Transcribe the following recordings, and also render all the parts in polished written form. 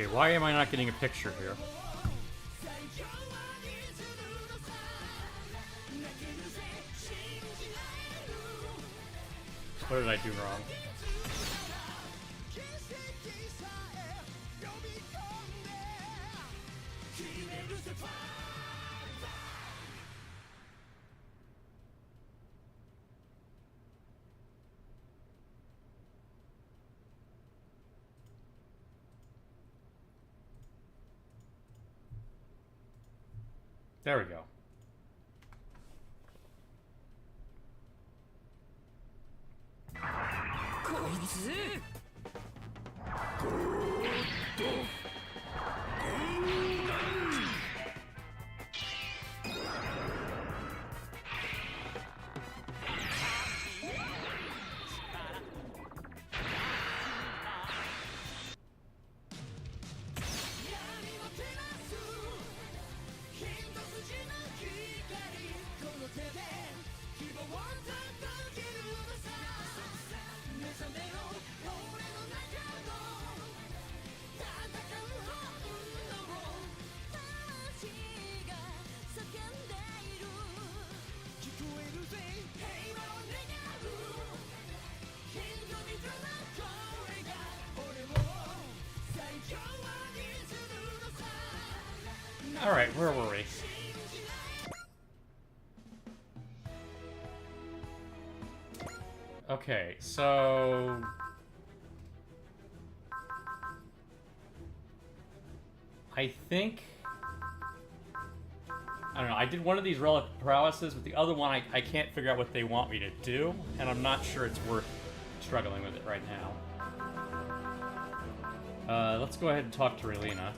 Okay, why am I not getting a picture here? What did I do wrong? There we go. Alright, where were we? Okay, so... I think... I don't know, I did one of these relic prowesses, but the other one I can't figure out what they want me to do, and I'm not sure it's worth struggling with it right now. Let's go ahead and talk to Relina.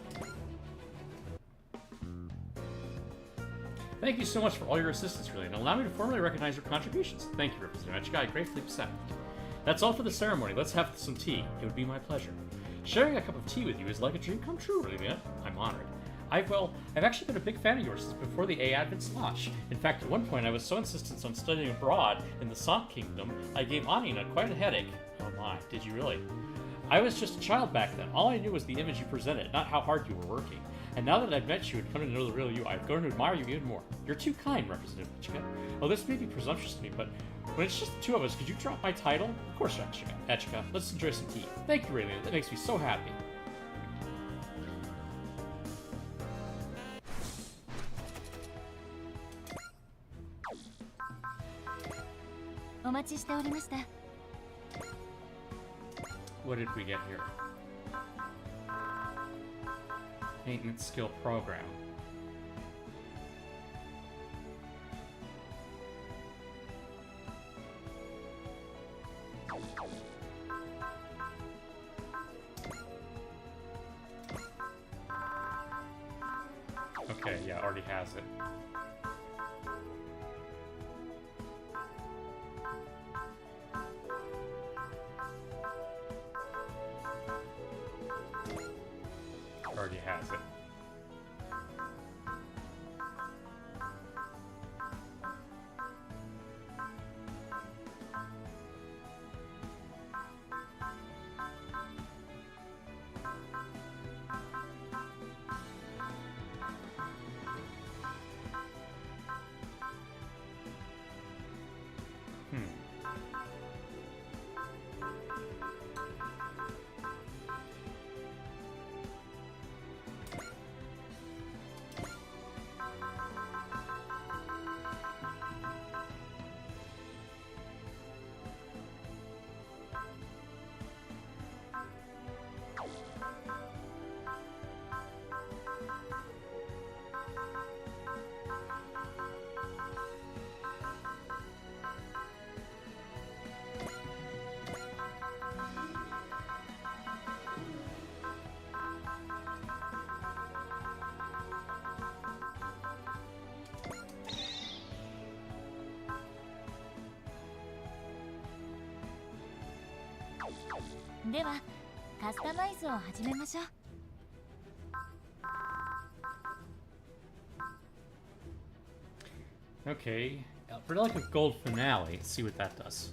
Thank you so much for all your assistance, Relina. Allow me to formally recognize your contributions. Thank you, Representative. I gratefully accept. That's all for the ceremony. Let's have some tea. It would be my pleasure. Sharing a cup of tea with you is like a dream come true, Relina. I'm honored. I've actually been a big fan of yours since before the A-Advent's launch. In fact, at one point I was so insistent on studying abroad in the Sonic Kingdom, I gave Anina quite a headache. Oh my, did you really? I was just a child back then. All I knew was the image you presented, not how hard you were working. And now that I've met you and come to know the real you, I've grown to admire you even more. You're too kind, Representative Ichika. Oh, this may be presumptuous to me, but when it's just the two of us, could you drop my title? Of course, Ichika. Let's enjoy some tea. Thank you, Rayleigh. That makes me so happy. What did we get here? Maintenance skill program. Okay, yeah, already has it. Already has it. Okay, Relic of Gold Finale. Let's see what that does.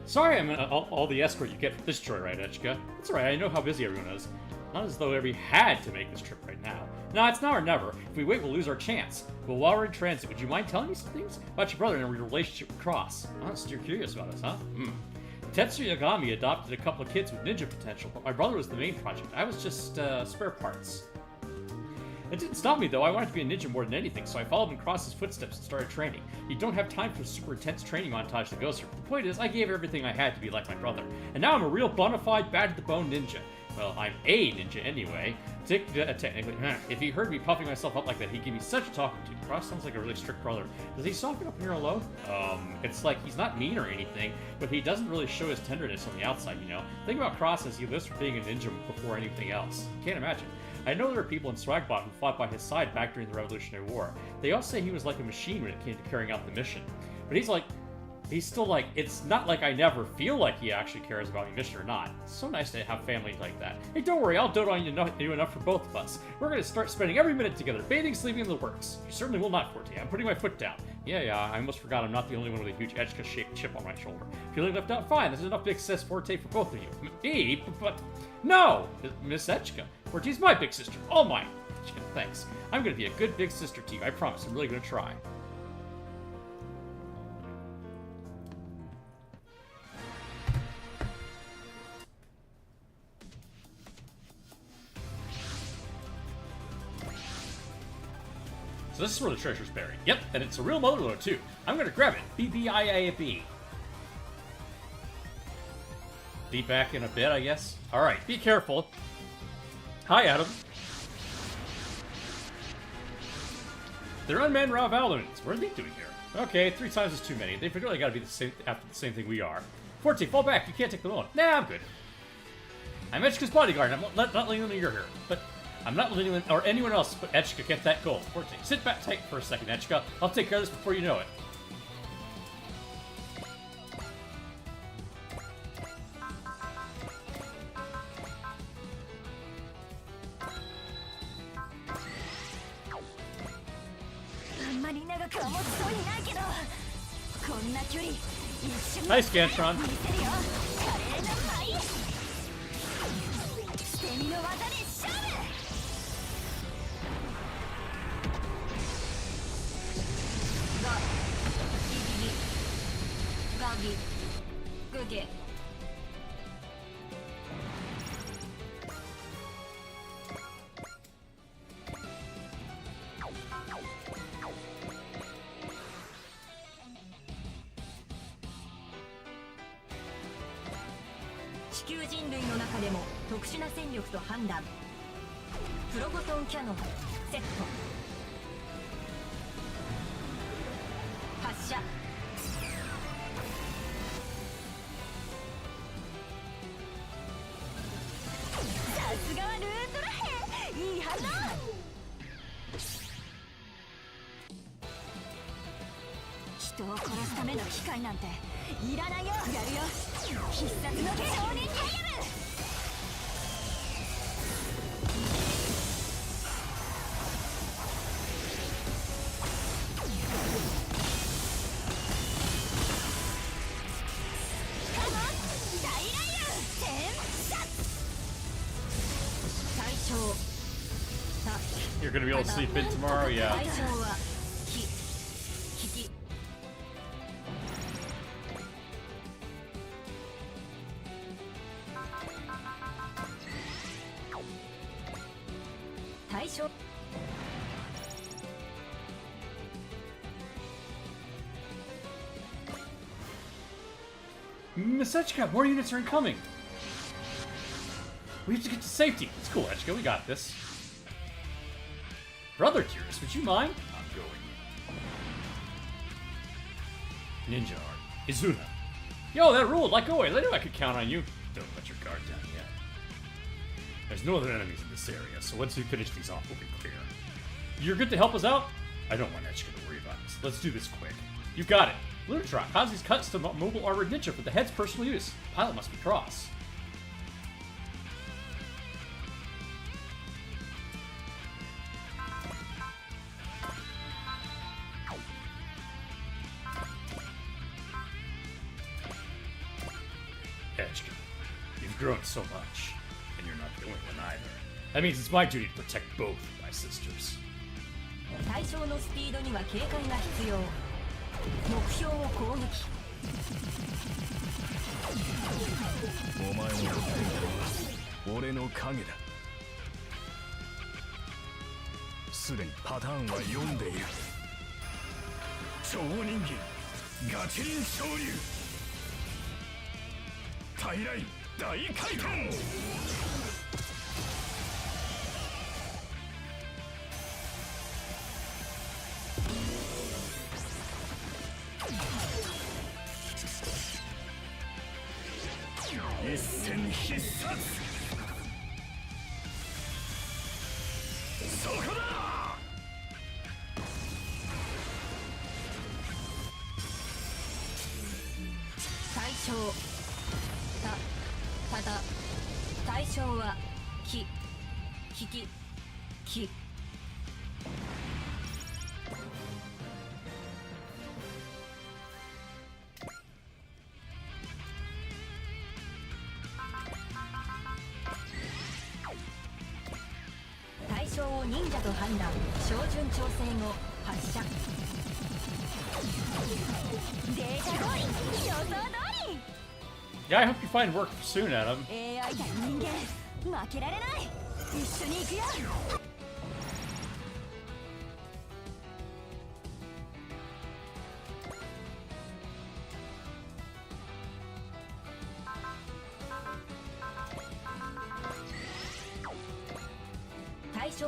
Sorry I'm all the escort you get for this joyride, Echka. That's alright, I know how busy everyone is. Not as though we had to make this trip right now. No, it's now or never. If we wait, we'll lose our chance. But while we're in transit, would you mind telling me some things about your brother and your relationship with Cross? Oh, so you're curious about us, huh? Tetsuya Yagami adopted a couple of kids with ninja potential, but my brother was the main project. I was just, spare parts. It didn't stop me, though. I wanted to be a ninja more than anything, so I followed in Cross's footsteps and started training. You don't have time for a super intense training montage that goes through. The point is, I gave everything I had to be like my brother. And now I'm a real bona fide, bad-to-the-bone ninja. Well, I'm a ninja anyway. Technically, if he heard me puffing myself up like that, he'd give me such a talking to. Cross sounds like a really strict brother. Does he soften up here alone? It's like he's not mean or anything, but he doesn't really show his tenderness on the outside, you know? Think about Cross as he lives for being a ninja before anything else. Can't imagine. I know there are people in Swagbot who fought by his side back during the Revolutionary War. They all say he was like a machine when it came to carrying out the mission. But he's still like, it's not like I never feel like he actually cares about my mission or not. It's so nice to have family like that. Hey, don't worry, I'll dote on you enough for both of us. We're gonna start spending every minute together, bathing, sleeping, in the works. You certainly will not, Forte. I'm putting my foot down. Yeah, I almost forgot I'm not the only one with a huge Echka-shaped chip on my shoulder. Feeling left out? Fine, there's enough big sis Forte for both of you. Me? But... No! Miss Echka. Forte's my big sister. All mine. Echka, thanks. I'm gonna be a good big sister to you. I promise. I'm really gonna try. So this is where the treasure's buried. Yep, and it's a real mother lode too. I'm gonna grab it. B-B-I-A-B. Be back in a bit, I guess. Alright, be careful. Hi, Adam. They're unmanned Ravalunians. What are they doing here? Okay, 3 times is too many. They really gotta be the same after the same thing we are. Forte, fall back. You can't take them on. Nah, I'm good. I'm Echka's bodyguard. I'm not letting them you're here. But I'm not letting them or anyone else but Echka get that gold. Forte, sit back tight for a second, Echka. I'll take care of this before you know it. Hi, Scantron. You're gonna be able to sleep in tomorrow? Yeah. Miss Echka, more units are incoming! We have to get to safety. It's cool, Echka, we got this. Brother Tears, would you mind? I'm going. Ninja art. Izuna. Yo, that ruled like always. I knew I could count on you. Don't let your guard down yet. There's no other enemies in this area, so once we finish these off, we'll be clear. You're good to help us out? I don't want Echka to worry about us. Let's do this quick. You got it. Lunatron, Kazi's custom mobile armored ninja for the head's personal use. Pilot must be Cross. You've grown so much, and you're not the only one either. That means it's my duty to protect both my sisters. 対象のスピードには警戒が必要。目標を攻撃。お前の追っているのは俺の影だ。すでにパターンは読んでいる。超人気ガチリン昇竜平らい大回転。一戦必殺。そこだ。対象ただ対象はき対象を忍者と判断。照準調整後発射。データ通り予想通り。 Yeah, I hope you find work soon, Adam. AI 対人間負けられない。一緒に行くよ。対象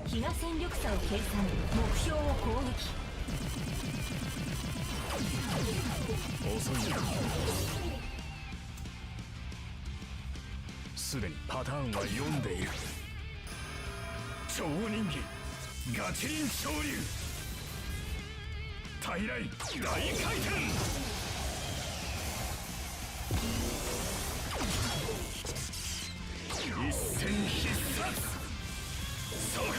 比嘉戦力差を計算。目標を攻撃。遅いな。すでにパターンは読んでいる。超人気ガチリン昇竜平らい大回転。一戦必殺。そこだ。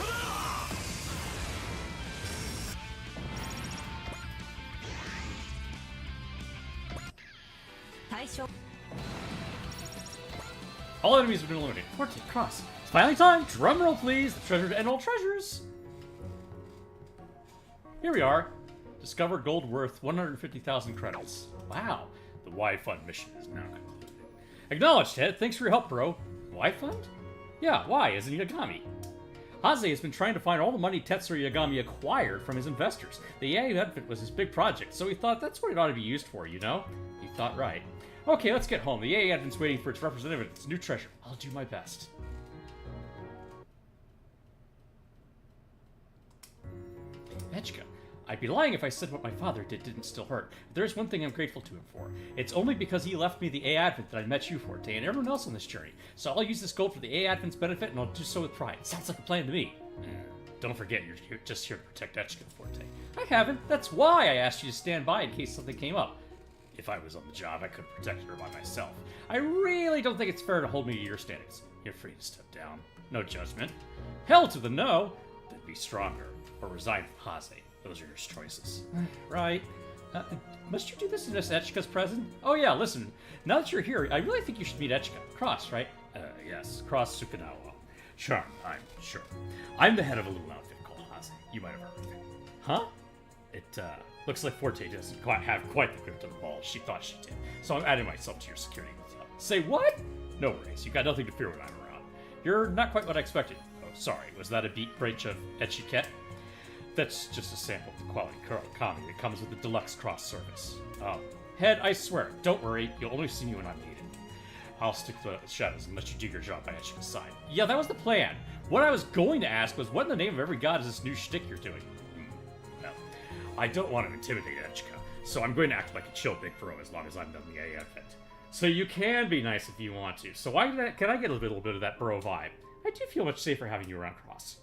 対象 All enemies have been eliminated. 14, cross. It's finally time! Drum roll, please! The treasure to end all treasures! Here we are. Discovered gold worth 150,000 credits. Wow. The Y Fund mission is now concluded. Acknowledged, Ted. Thanks for your help, bro. Y Fund? Yeah, Y as in Yagami. Haze has been trying to find all the money Tetsuro Yagami acquired from his investors. The AI outfit was his big project, so he thought that's what it ought to be used for, you know? He thought right. Okay, let's get home. The AI outfit's waiting for its representative and its new treasure. I'll do my best. Echika. I'd be lying if I said what my father did didn't still hurt. But there's one thing I'm grateful to him for. It's only because he left me the AI Advent that I met you, Forte, and everyone else on this journey. So I'll use this gold for the AI Advent's benefit, and I'll do so with pride. Sounds like a plan to me. Don't forget, you're just here to protect Echika, Forte. I haven't. That's why I asked you to stand by in case something came up. If I was on the job, I could have protected her by myself. I really don't think it's fair to hold me to your standards. You're free to step down. No judgment. Hell to the no. Then be stronger, or resign from Haze. Those are your choices. Right. Must you do this in Miss Echika's present? Oh yeah, listen. Now that you're here, I really think you should meet Echika. Cross, right? Yes. Cross Sukanawa. Charm, I'm sure. I'm the head of a little outfit called Haze. You might have heard of it. Huh? It, looks like Forte doesn't have quite the grip to the ball she thought she did. So I'm adding myself to your security. Say what? No worries. You got nothing to fear when I'm around. You're not quite what I expected. Oh, sorry, was that a breach of etiquette? That's just a sample of the quality comedy that comes with the deluxe cross service. Head, I swear, don't worry, you'll only see me when I'm needed. I'll stick to the shadows and let you do your job by Echika's side. Yeah, that was the plan. What I was going to ask was, what in the name of every god is this new shtick you're doing? Well, I don't want to intimidate Echika, so I'm going to act like a chill big bro as long as I'm done the AA event. So you can be nice if you want to. So can I get a little bit of that bro vibe? I do feel much safer having you around Cross.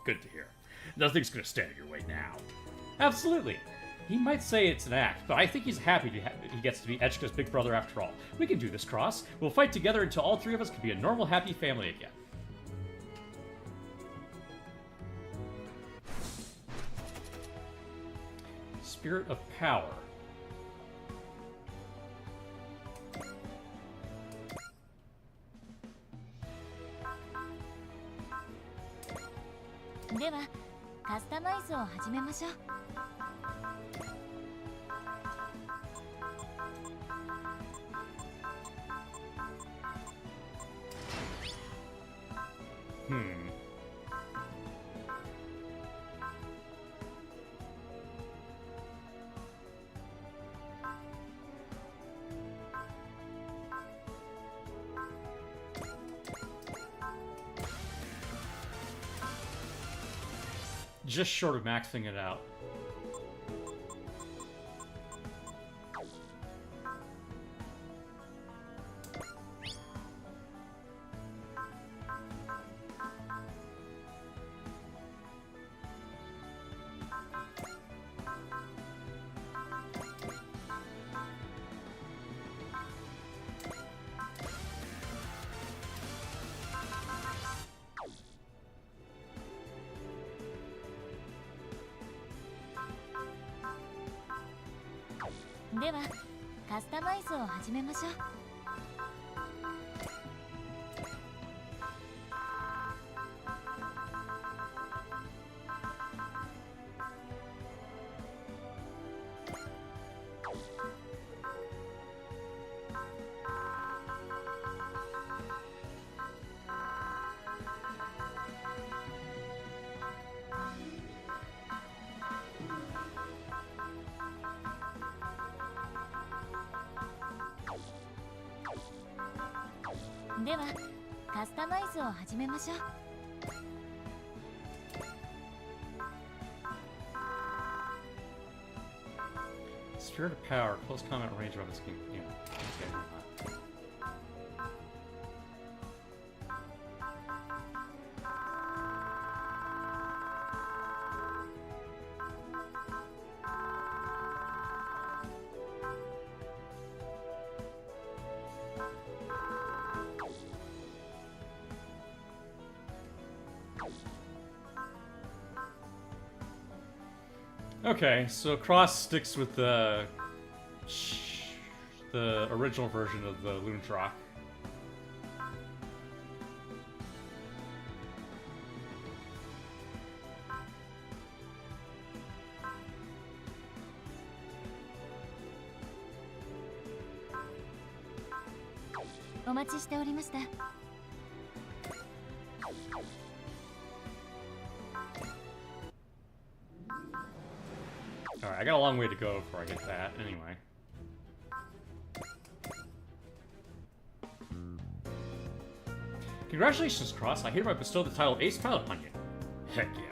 Good to hear. Nothing's going to stand in your way now. Absolutely. He might say it's an act, but I think he's happy he gets to be Echika's big brother after all. We can do this, Cross. We'll fight together until all three of us can be a normal, happy family again. Spirit of Power. Just short of maxing it out. Spirit of Power, close combat range of its game. Yeah. Okay. Okay, so Cross sticks with the original version of the Loontrock. Alright, I got a long way to go before I get that, anyway. Congratulations, Cross. I hereby bestow the title of Ace Pilot on you. Heck yeah.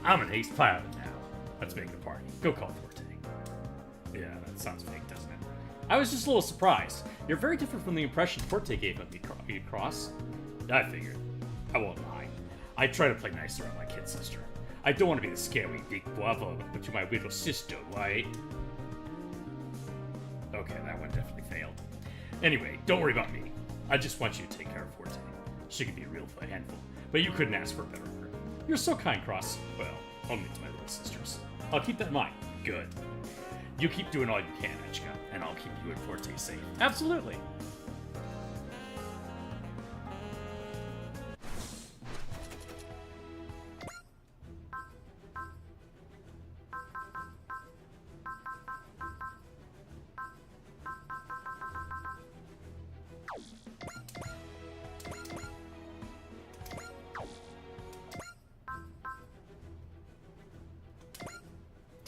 I'm an Ace Pilot now. Let's make the party. Go call Forte. Yeah, that sounds fake, doesn't it? I was just a little surprised. You're very different from the impression Forte gave of me, Cross. I figured. I won't lie. I try to play nice around my kid sister. I don't want to be the scary big guava to my little sister, right? Okay, that one definitely failed. Anyway, don't worry about me. I just want you to take care of Forte. She could be a real handful, but you couldn't ask for a better her. You're so kind, Cross. Well, only to my little sisters. I'll keep that in mind. Good. You keep doing all you can, Echika, and I'll keep you and Forte safe. Absolutely.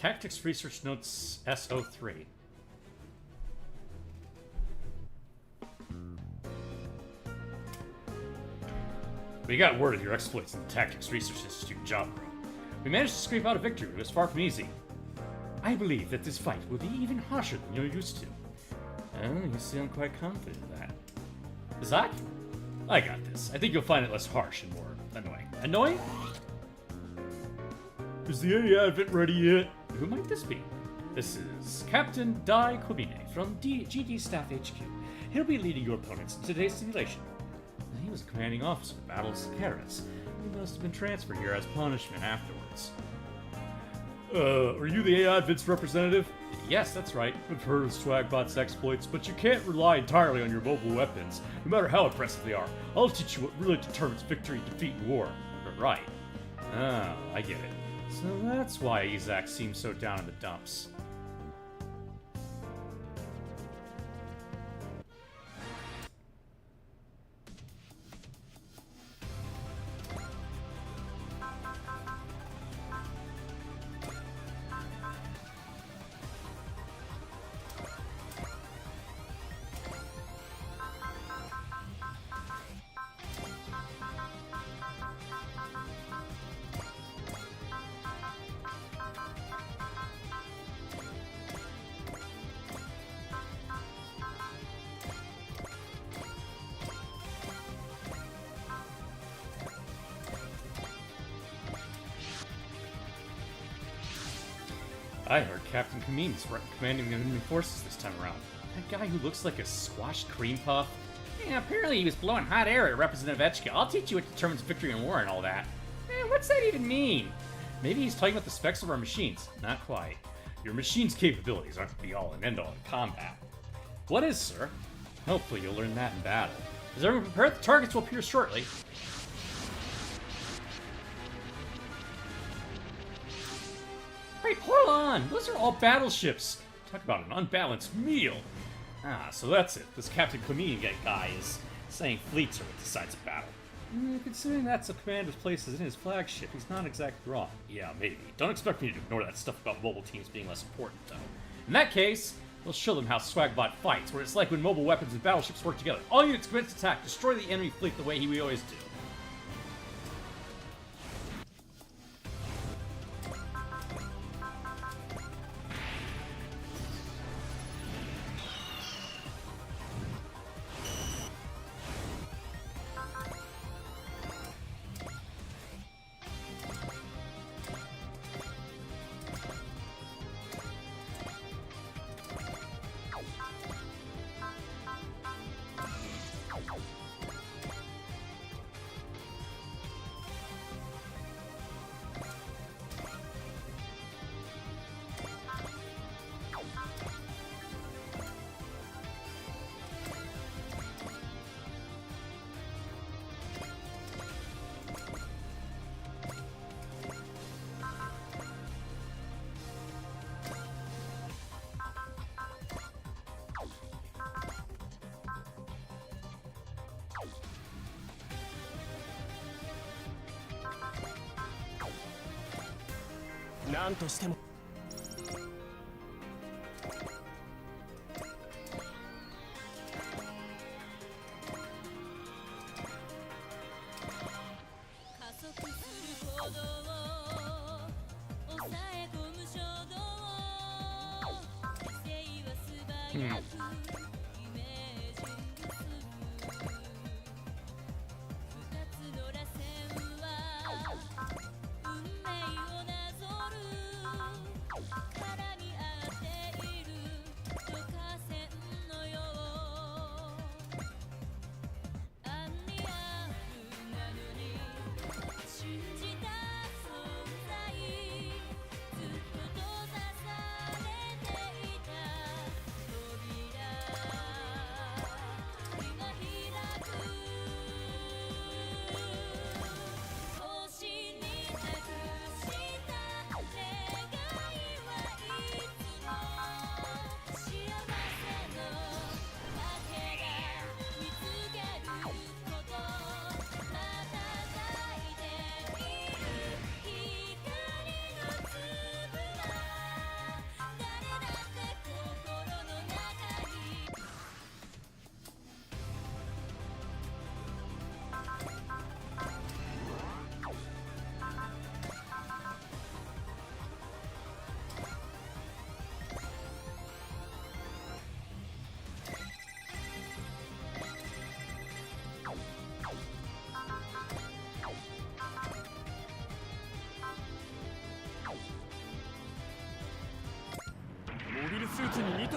Tactics Research Notes SO3. We got word of your exploits in the Tactics Research Institute job, bro. We managed to scrape out a victory, but it was far from easy. I believe that this fight will be even harsher than you're used to. Oh, you sound quite confident of that. Zach? I got this. I think you'll find it less harsh and more annoying. Annoying? Is the AA advent ready yet? Who might this be? This is Captain Dai Kobine from GD Staff HQ. He'll be leading your opponents in today's simulation. He was a commanding officer of Battle of Sakaras. He must have been transferred here as punishment afterwards. Are you the AI Advent's representative? Yes, that's right. I've heard of Swagbot's exploits, but you can't rely entirely on your mobile weapons, no matter how impressive they are. I'll teach you what really determines victory and defeat in war. Right. Oh, I get it. So that's why Isaac seems so down in the dumps. I heard Captain Kamin's commanding the enemy forces this time around. That guy who looks like a squashed cream puff? Yeah, apparently he was blowing hot air at Representative Etchka. I'll teach you what determines victory in war and all that. What's that even mean? Maybe he's talking about the specs of our machines. Not quite. Your machine's capabilities aren't the all and end all in combat. What is, sir? Hopefully you'll learn that in battle. Is everyone prepared? The targets will appear shortly. Wait, hold on! Those are all battleships! Talk about an unbalanced meal! Ah, so that's it. This Captain Clemene guy is saying fleets are what decides a battle. Considering that's a commander's places in his flagship, he's not exactly wrong. Yeah, maybe. Don't expect me to ignore that stuff about mobile teams being less important, though. In that case, we'll show them how Swagbot fights, where it's like when mobile weapons and battleships work together. All units commence attack, destroy the enemy fleet the way we always do.なんとしても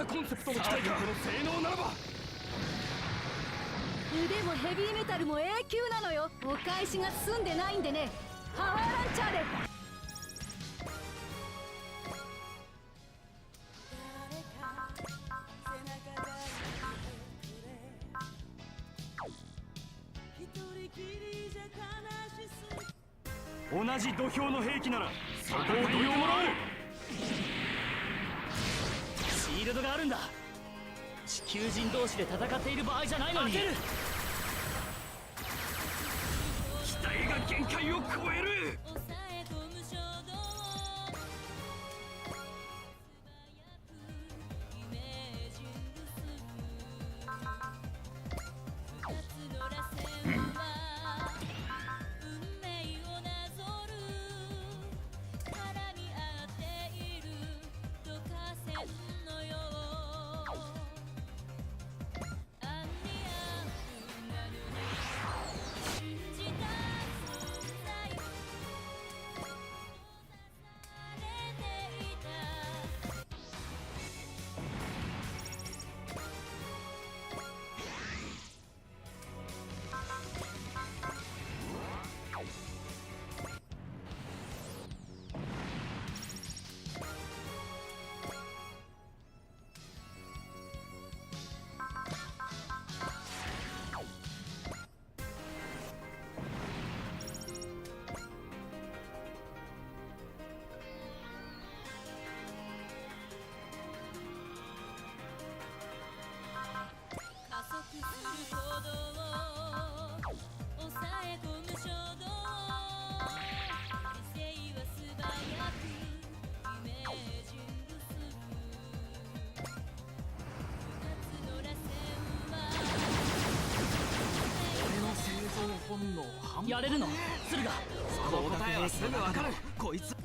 コンセプトの機体か。この性能ならば腕もヘビーメタルも A 級なのよ。お返しが済んでないんでね。パワーランチャーで。同じ土俵の兵器ならそこをどいてもらおう。シールドがあるんだ。地球人同士で戦っている場合じゃないのに。機体が限界を超える。やれるの鶴が。その答えはすぐわかる。こいつ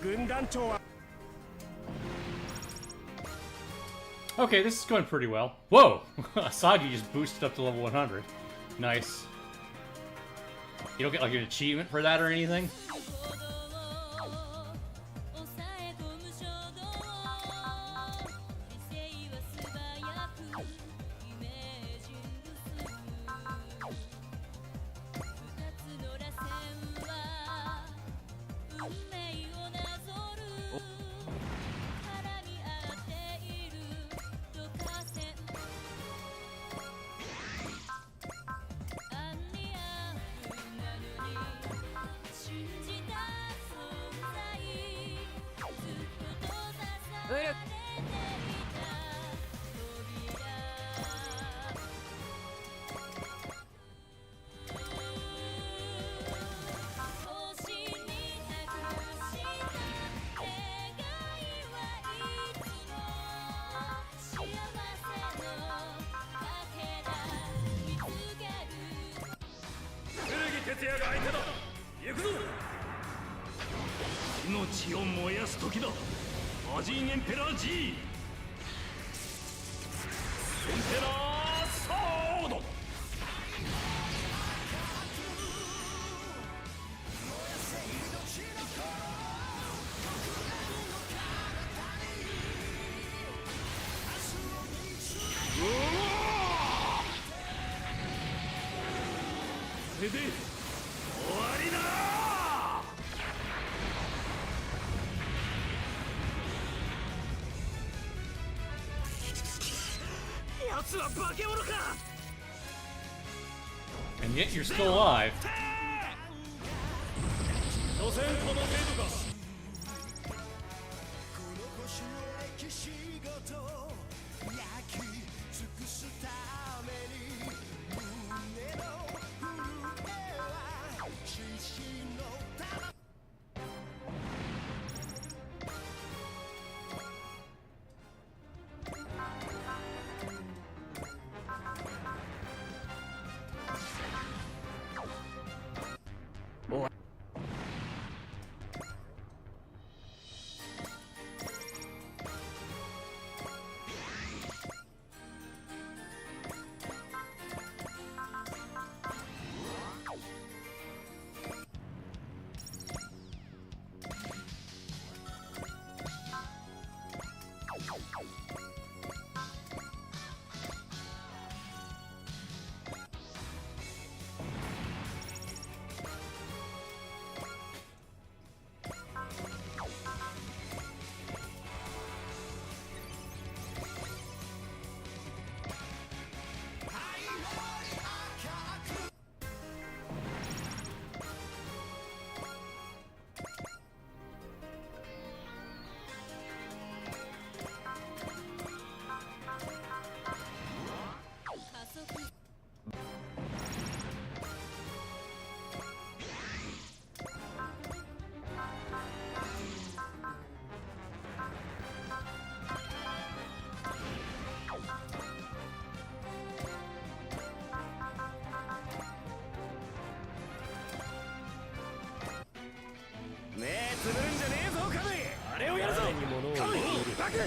軍団長は Okay, this is going pretty well. Whoa! Asagi just boosted up to level 100. Nice. You don't get like an achievement for that or anything? 血屋が相手だ。行くぞ。命を燃やす時だ。魔人エンペラー G エンペラーソード。これで終わりだ。奴は化け物か。 And yet you're still alive. 所詮この程度か。目つぶるんじゃねえぞカムイ。あれをやるぞカムイ。バック。よ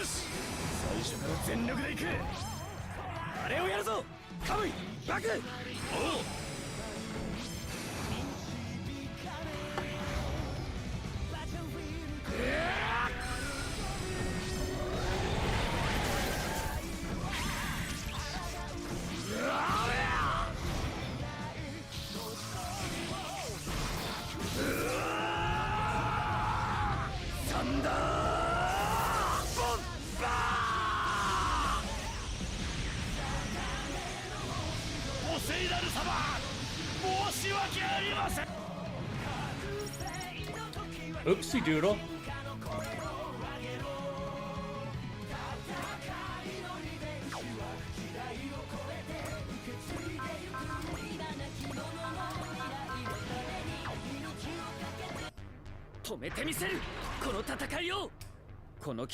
し、最初から全力でいく。あれをやるぞカムイ。バック。おう。サンダーボンバー。ポセイダル様、申し訳ありません。 Oopsie doodle.止めてみせるこの戦いを。この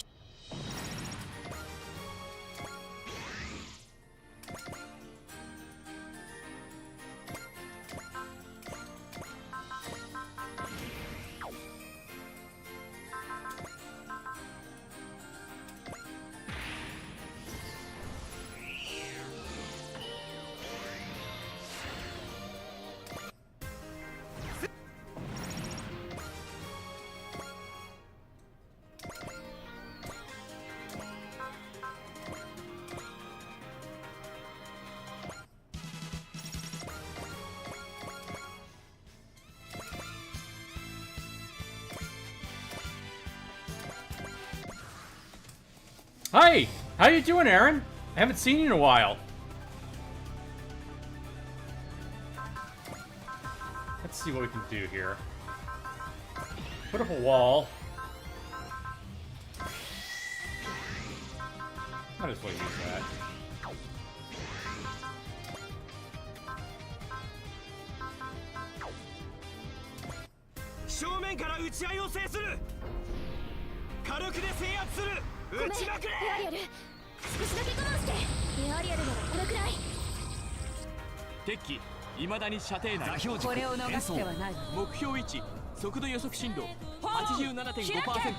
Hi! How you doing, Aaron? I haven't seen you in a while. Let's see what we can do here. Put up a wall. Might as well use that. 面から打ち合いを制する。火力で制圧する。ごめん撃ちまくれ。エアリアル、少しだけ我慢して。エアリアルならこれくらい。敵機未だに射程内。座標軸これを逃してはないわね。目標位置速度予測進路 87.5%。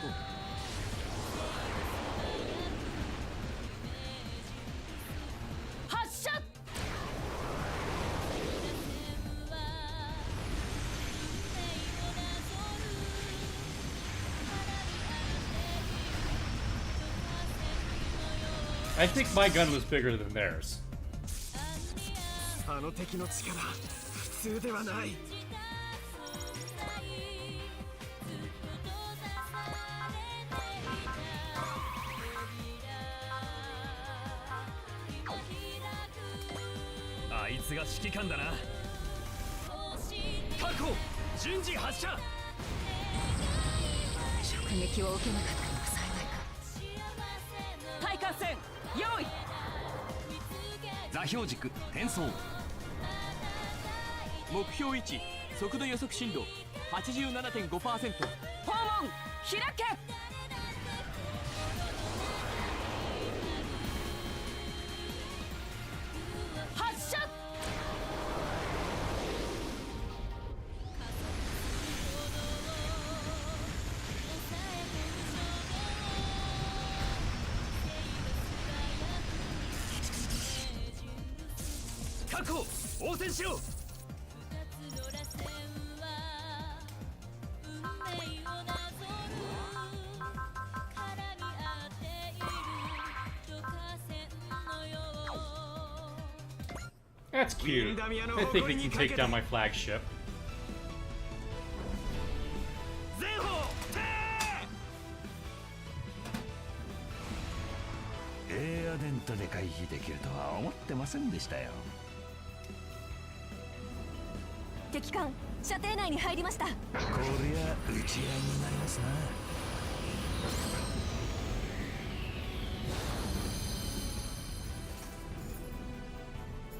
発射。I think my gun was bigger than theirs. あの敵の力普通ではない。あいつが指揮官だな。確保。順次発射。直撃を受けなかったのは幸いか。対艦戦用意。座標軸転送。目標位置速度予測進路 87.5%。訪問開け。発射。確保。応戦しろ。That's cute. I think they can take down my flagship. 前方停。エアデントで回避できるとは思ってませんでしたよ。敵艦射程内に入りました。こりゃ打ち合いになりますな。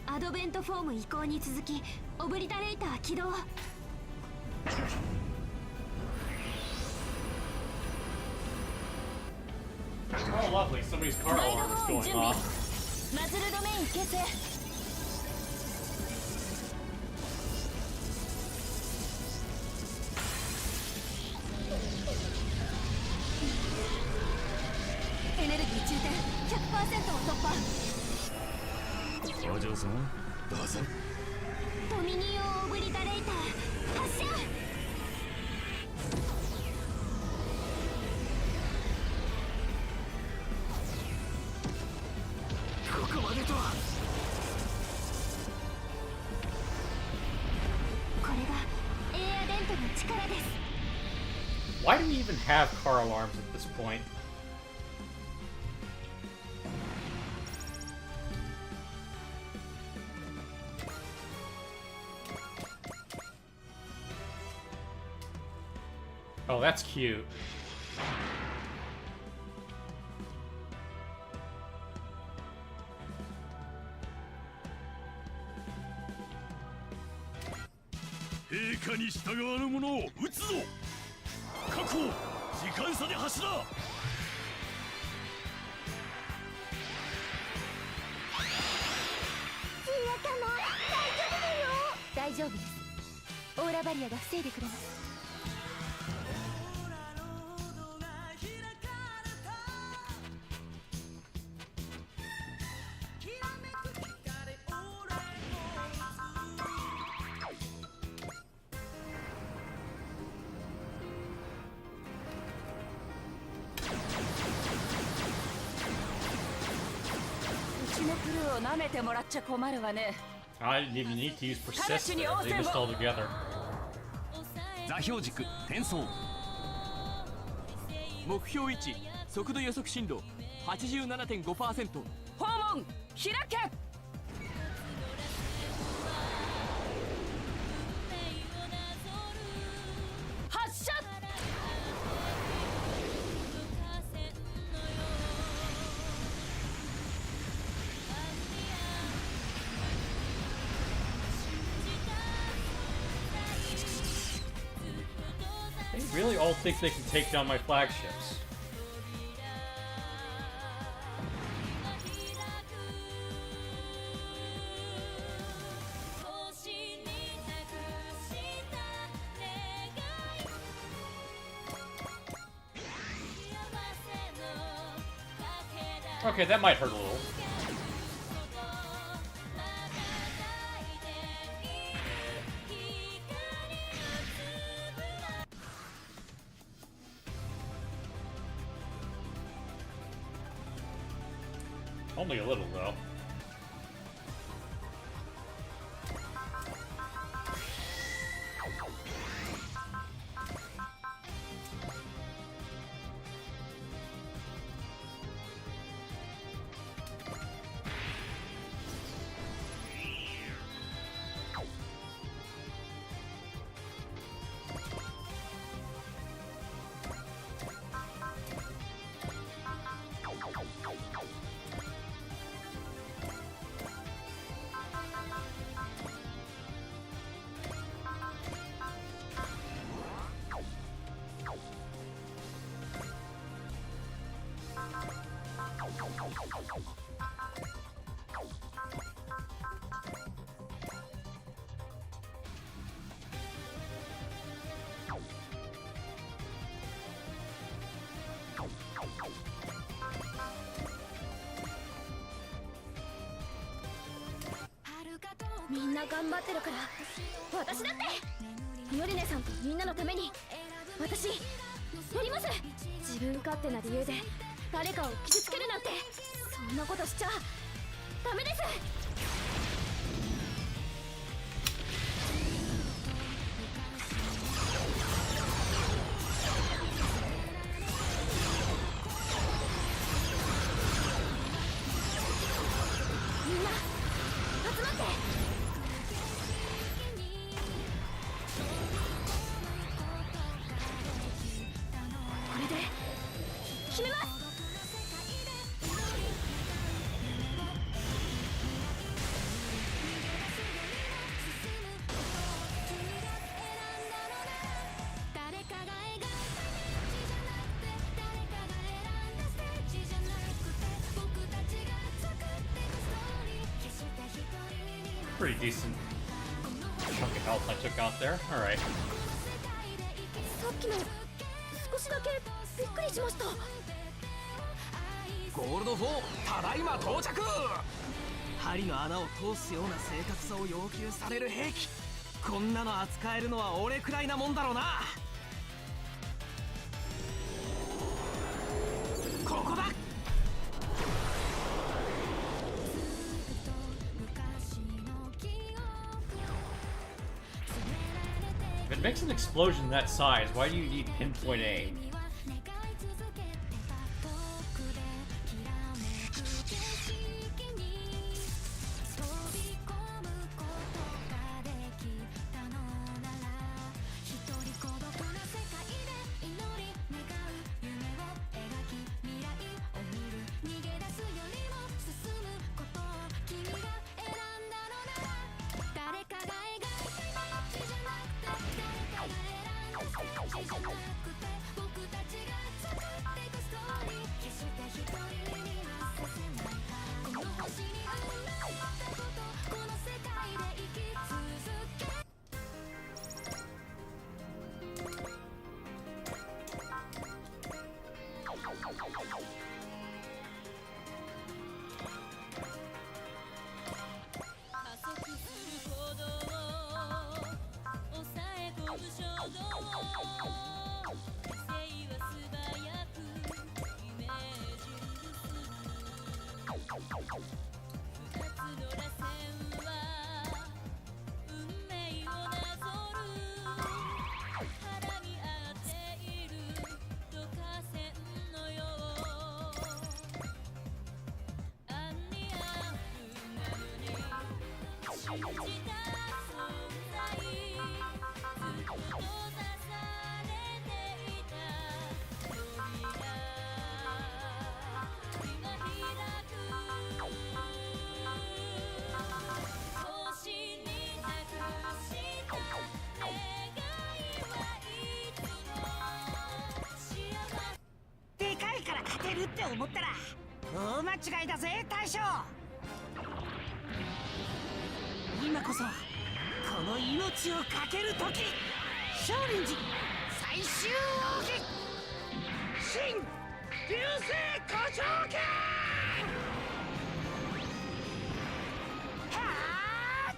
アドベントフォーム移行に続きオブリタレーター起動。 Oh, lovely. Somebody's car ガイド alarm ホ is ーン going 準備。 off. マズルドメイン形成。エネルギー充填 100% を突破。お嬢様どうぞ。ドミニオンオブリタレーター発射。ここまでとは。これがエアデントの力です。 Why do we even have car alarms at this point? Oh, that's cute.陛下に従わぬ者を撃つぞ。確保。時間差で走ら。大丈夫です。オーラバリアが防いでくれます。うちのクルーを舐めてもらっちゃ困るわね。 I didn't even need to use persist there. They just all together. 座標軸転送。目標位置速度予測進路 87.5%。訪問開け。発射。really all think they can take down my flagships. Okay, that might hurt a little. Only a little, though.みんな頑張ってるから私だってミオリネさんとみんなのために私やります。自分勝手な理由で誰かを傷つけるなんてそんなことしちゃダメです。みんな集まって。これで決めます。Pretty decent chunk of health I took out there. Alright. さっきの少しだけびっくりしました。ゴールド4ただいま到着。針の穴を通すような正確さを要求される兵器、こんなの扱えるのは俺くらいなもんだろうな。ここだ。If it makes an explosion that size, why do you need pinpoint aim? って思ったら大間違いだぜ大将。今こそこの命をかける時。少林寺最終奥義新流星誇張拳。はあ。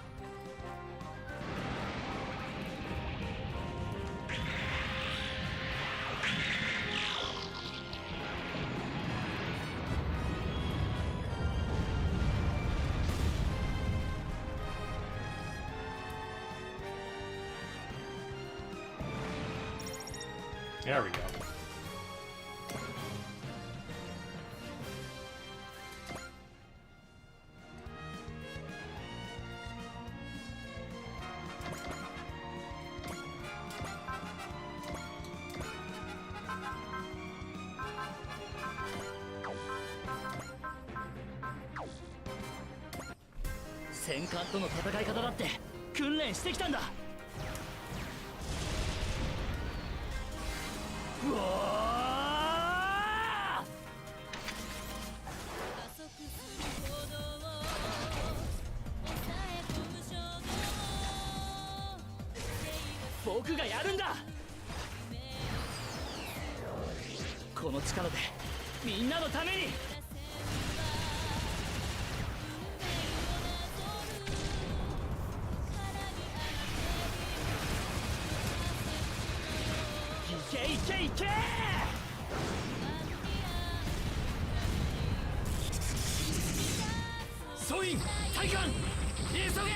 There we go. "戦艦との戦い方だって訓練してきたんだ。うわー！僕がやるんだ。この力でみんなのために。いけいけいけ！総員体幹急げ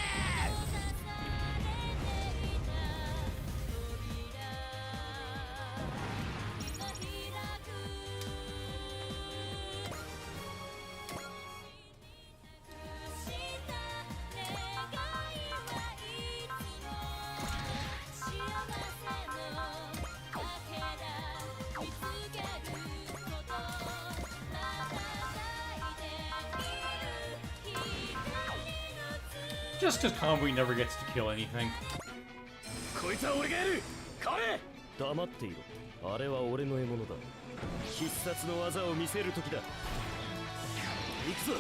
！Just because Convoy never gets to kill anything. こいつは俺がやる。買え。黙っていろ。あれは俺の獲物だ。必殺の技を見せる時だ。行くぞ。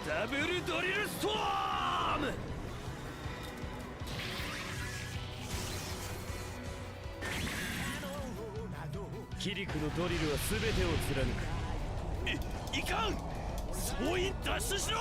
ダブルドリルストーム。キリクのドリルは全てを貫く。いかん。総員脱出しろ。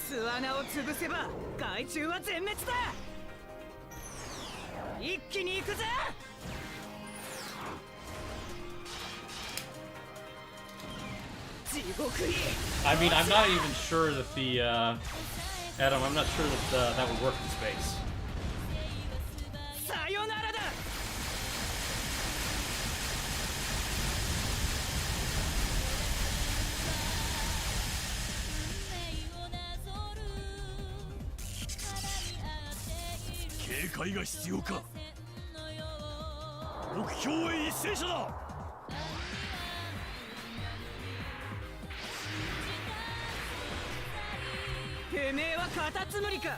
巣穴を潰せば害虫は全滅だ。一気に行くぜ。地獄に。 I mean, I'm not even sure that the Adam, I'm not sure that that would work in space. さよならだ。警戒が必要か。目標へ一斉者だ。てめえはカタツムリか。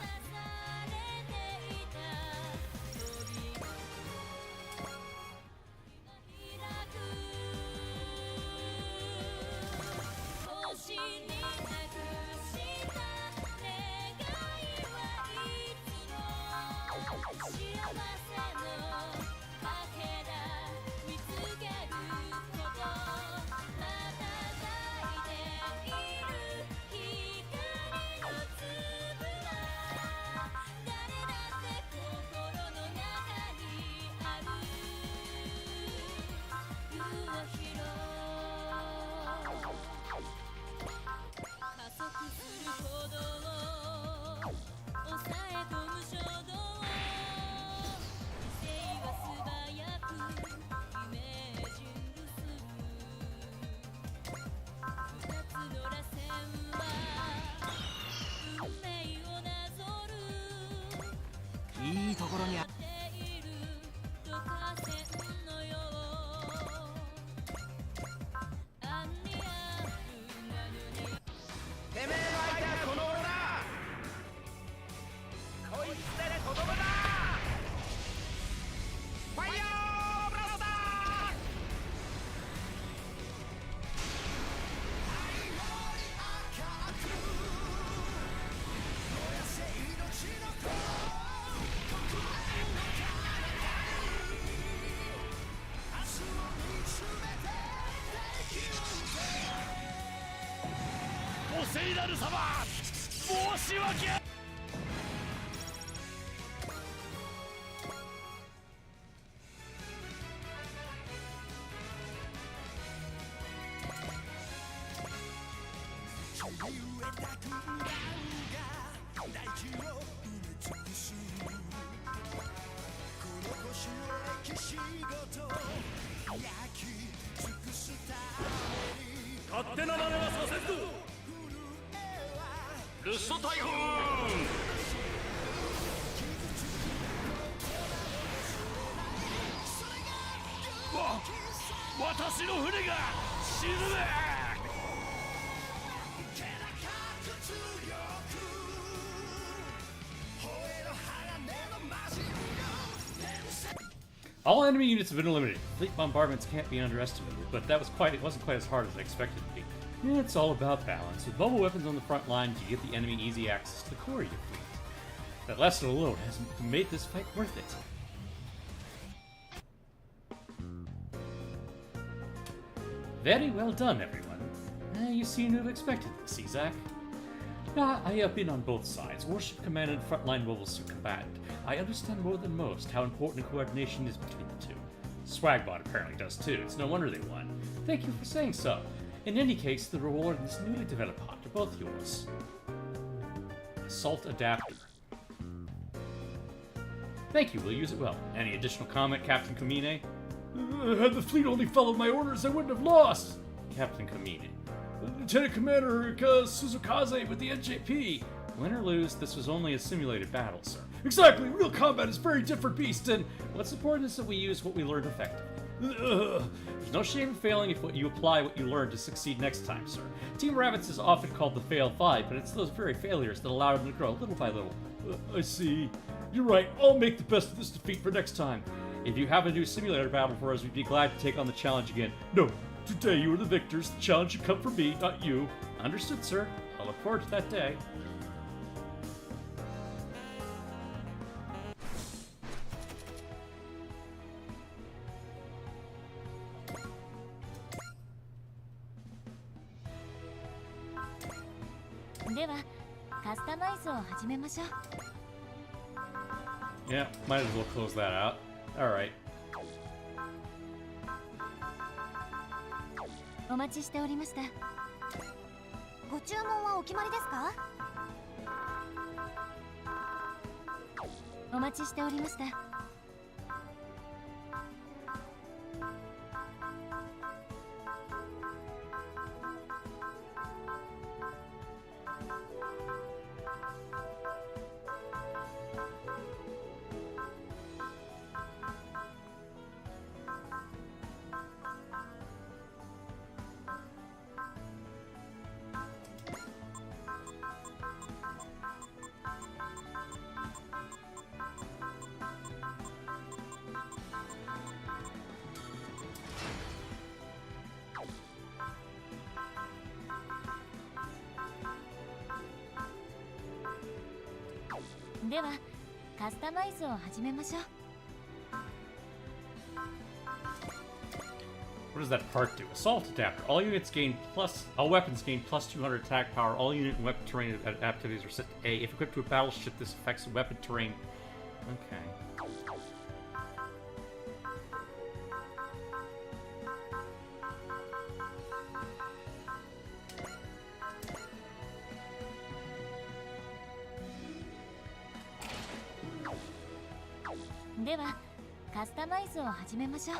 いいところにあてめえの相手はこの俺だ。こいつでとどめだ。ファイヤーブラスター。お聖なる様、申し訳あ勝手な真似はさせんぞ。ルスト大砲。私の船が沈め。All enemy units have been eliminated. Fleet bombardments can't be underestimated, but it wasn't quite as hard as I expected it to be. It's all about balance. With mobile weapons on the front lines, you give the enemy easy access to the core of your fleet. That lesson alone has made this fight worth it. Very well done, everyone. You seem to have expected this, Isaac. I have been on both sides, Warship Command and frontline mobile suit combatant. I understand more than most how important coordination is between the two. Swagbot apparently does too. It's no wonder they won. Thank you for saying so. In any case, the reward and this newly developed pod are both yours. Assault Adapter. Thank you, we'll use it well. Any additional comment, Captain Kamine? Had the fleet only followed my orders, I wouldn't have lost! Captain Kamine. Lieutenant Commander Suzukaze with the NJP. Win or lose, this was only a simulated battle, sir. Exactly! Real combat is a very different beast, and what's important is that we use what we learned effectively. There's no shame in failing if you apply what you learned to succeed next time, sir. Team Rabbits is often called the fail five, but it's those very failures that allow them to grow little by little. I see. You're right, I'll make the best of this defeat for next time. If you have a new simulator battle for us, we'd be glad to take on the challenge again. No, today you are the victors. The challenge should come from me, not you. Understood, sir. I'll look forward to that day. Yeah, might as well close that out. Alright. お待ちしておりました。ご注文はお決まりですか？お待ちしておりました。では、カスタマイズを始めましょう。What does that part do? Assault Adapter. All units gain all weapons gain plus 200 attack power. All unit and weapon terrain activities are set to A. If equipped to a battleship, this affects weapon terrain. Okay. ではカスタマイズを始めましょう。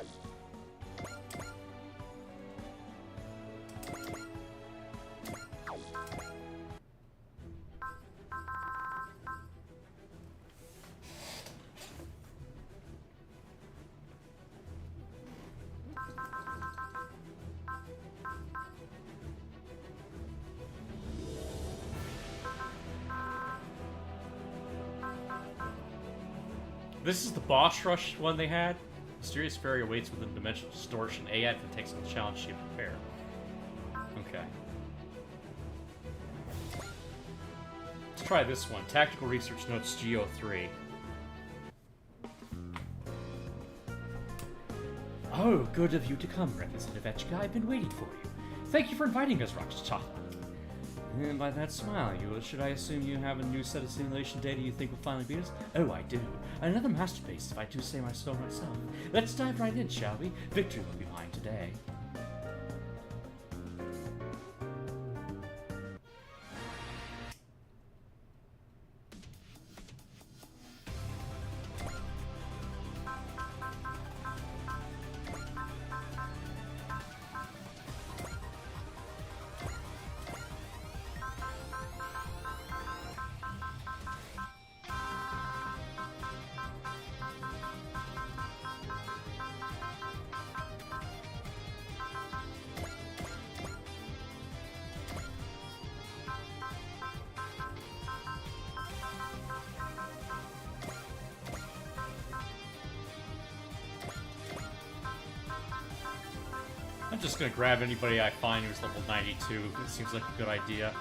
This is the boss rush one they had. Mysterious fairy awaits within dimensional distortion. A advent takes on the challenge she prepared. Okay. Let's try this one. Tactical Research Notes GO3. Oh, good of you to come, Representative Etchka. I've been waiting for you. Thank you for inviting us, Rakshata. And by that smile, should I assume you have a new set of simulation data you think will finally beat us? Oh, I do. Another masterpiece, if I do say so myself. Let's dive right in, shall we? Victory will be mine today. I'm just gonna grab anybody I find who's level 92. It seems like a good idea.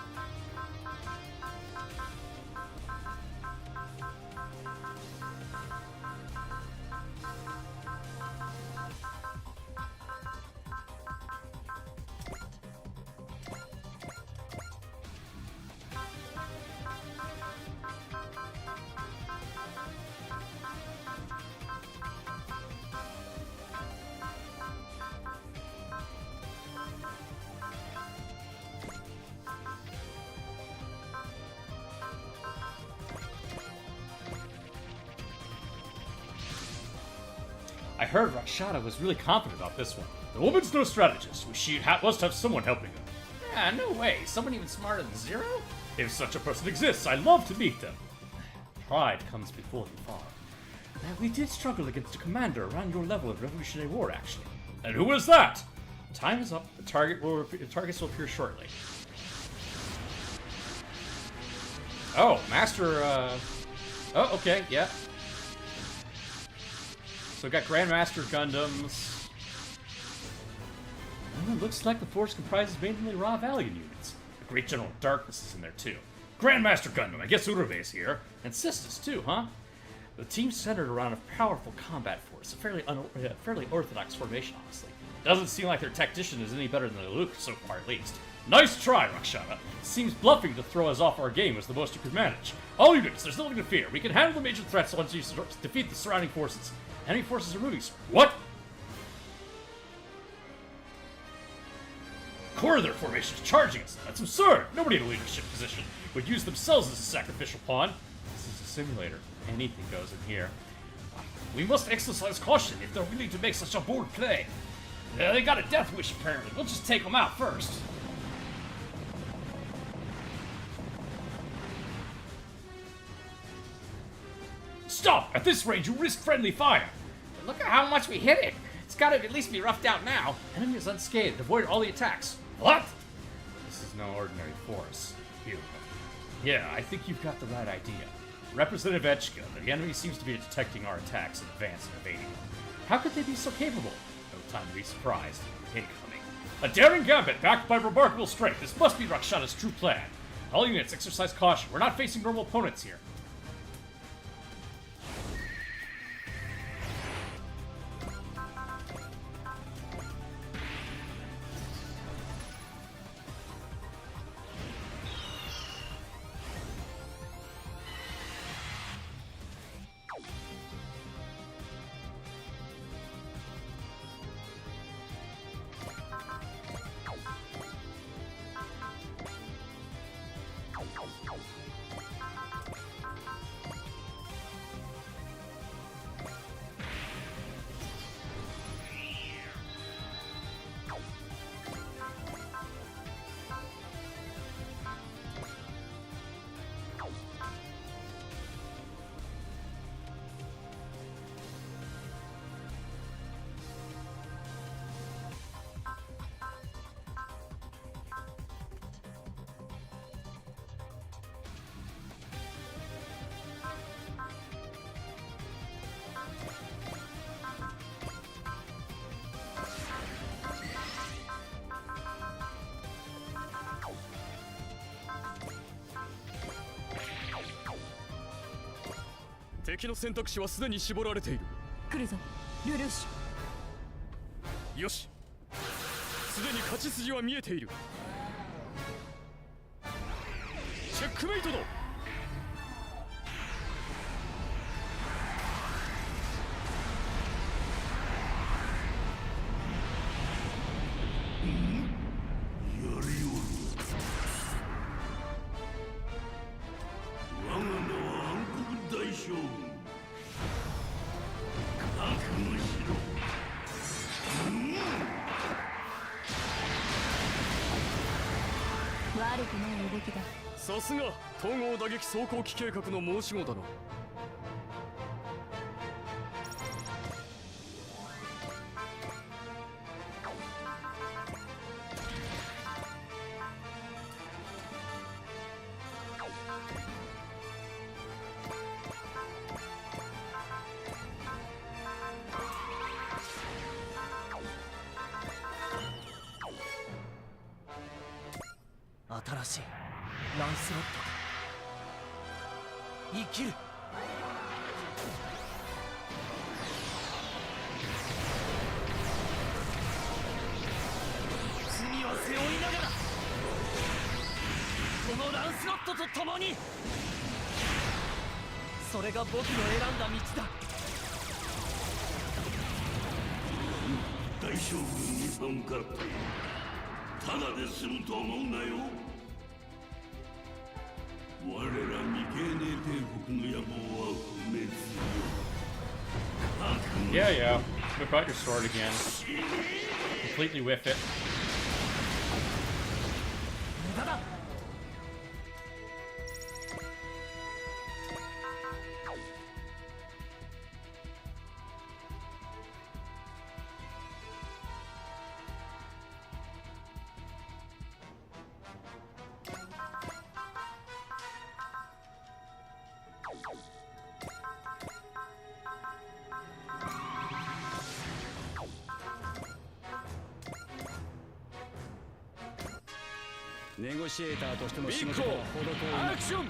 I heard Rakshata was really confident about this one. The woman's no strategist. She must have someone helping her. Yeah, no way. Someone even smarter than Zero? If such a person exists, I'd love to meet them. Pride comes before the fall. We did struggle against a commander around your level of Revolutionary War, actually. And who was that? Time is up. The targets will appear shortly. Oh, Master, Oh, okay, yeah. So we got Grandmaster Gundams. Well, it looks like the force comprises mainly raw Valiant units. The Great General Darkness is in there too. Grandmaster Gundam, I guess Urube's here. And Sisters too, huh? The team's centered around a powerful combat force, a fairly orthodox formation, honestly. Doesn't seem like their tactician is any better than the Luke so far, at least. Nice try, Rakshata. Seems bluffing to throw us off our game was the most you could manage. All units, there's nothing to fear. We can handle the major threats once you defeat the surrounding forces. Enemy forces are moving. What? Core of their formation is charging us. That's absurd. Nobody in a leadership position would use themselves as a sacrificial pawn. This is a simulator. Anything goes in here. We must exercise caution if they're willing to make such a bold play. They got a death wish, apparently. We'll just take them out first. Stop! At this range, you risk friendly fire. Look at how much we hit it. It's got to at least be roughed out now. Enemy is unscathed. Avoid all the attacks. What? This is no ordinary force. You. Yeah, I think you've got the right idea. Representative Etchka, the enemy seems to be detecting our attacks in advance and evading them. How could they be so capable? No time to be surprised. Incoming. A daring gambit backed by remarkable strength. This must be Rakshata's true plan. All units, exercise caution. We're not facing normal opponents here. 敵の選択肢はすでに絞られている。来るぞルルーシュ。よし、すでに勝ち筋は見えている。チェックメイトだ。悪くない動きだ。さすが統合打撃走行機計画の申し子だな。新しいランスロット生きる。罪を背負いながらこのランスロットと共に、それが僕の選んだ道だ。大将軍に歯向かってただで済むと思うなよ。我ら未経年帝国の野望は不滅よ。 Yeah, yeah. Whip out your sword again. Completely whiff it. 無駄だ。ネゴシエーターとしての仕ビッコ事は程遠いな。アクション。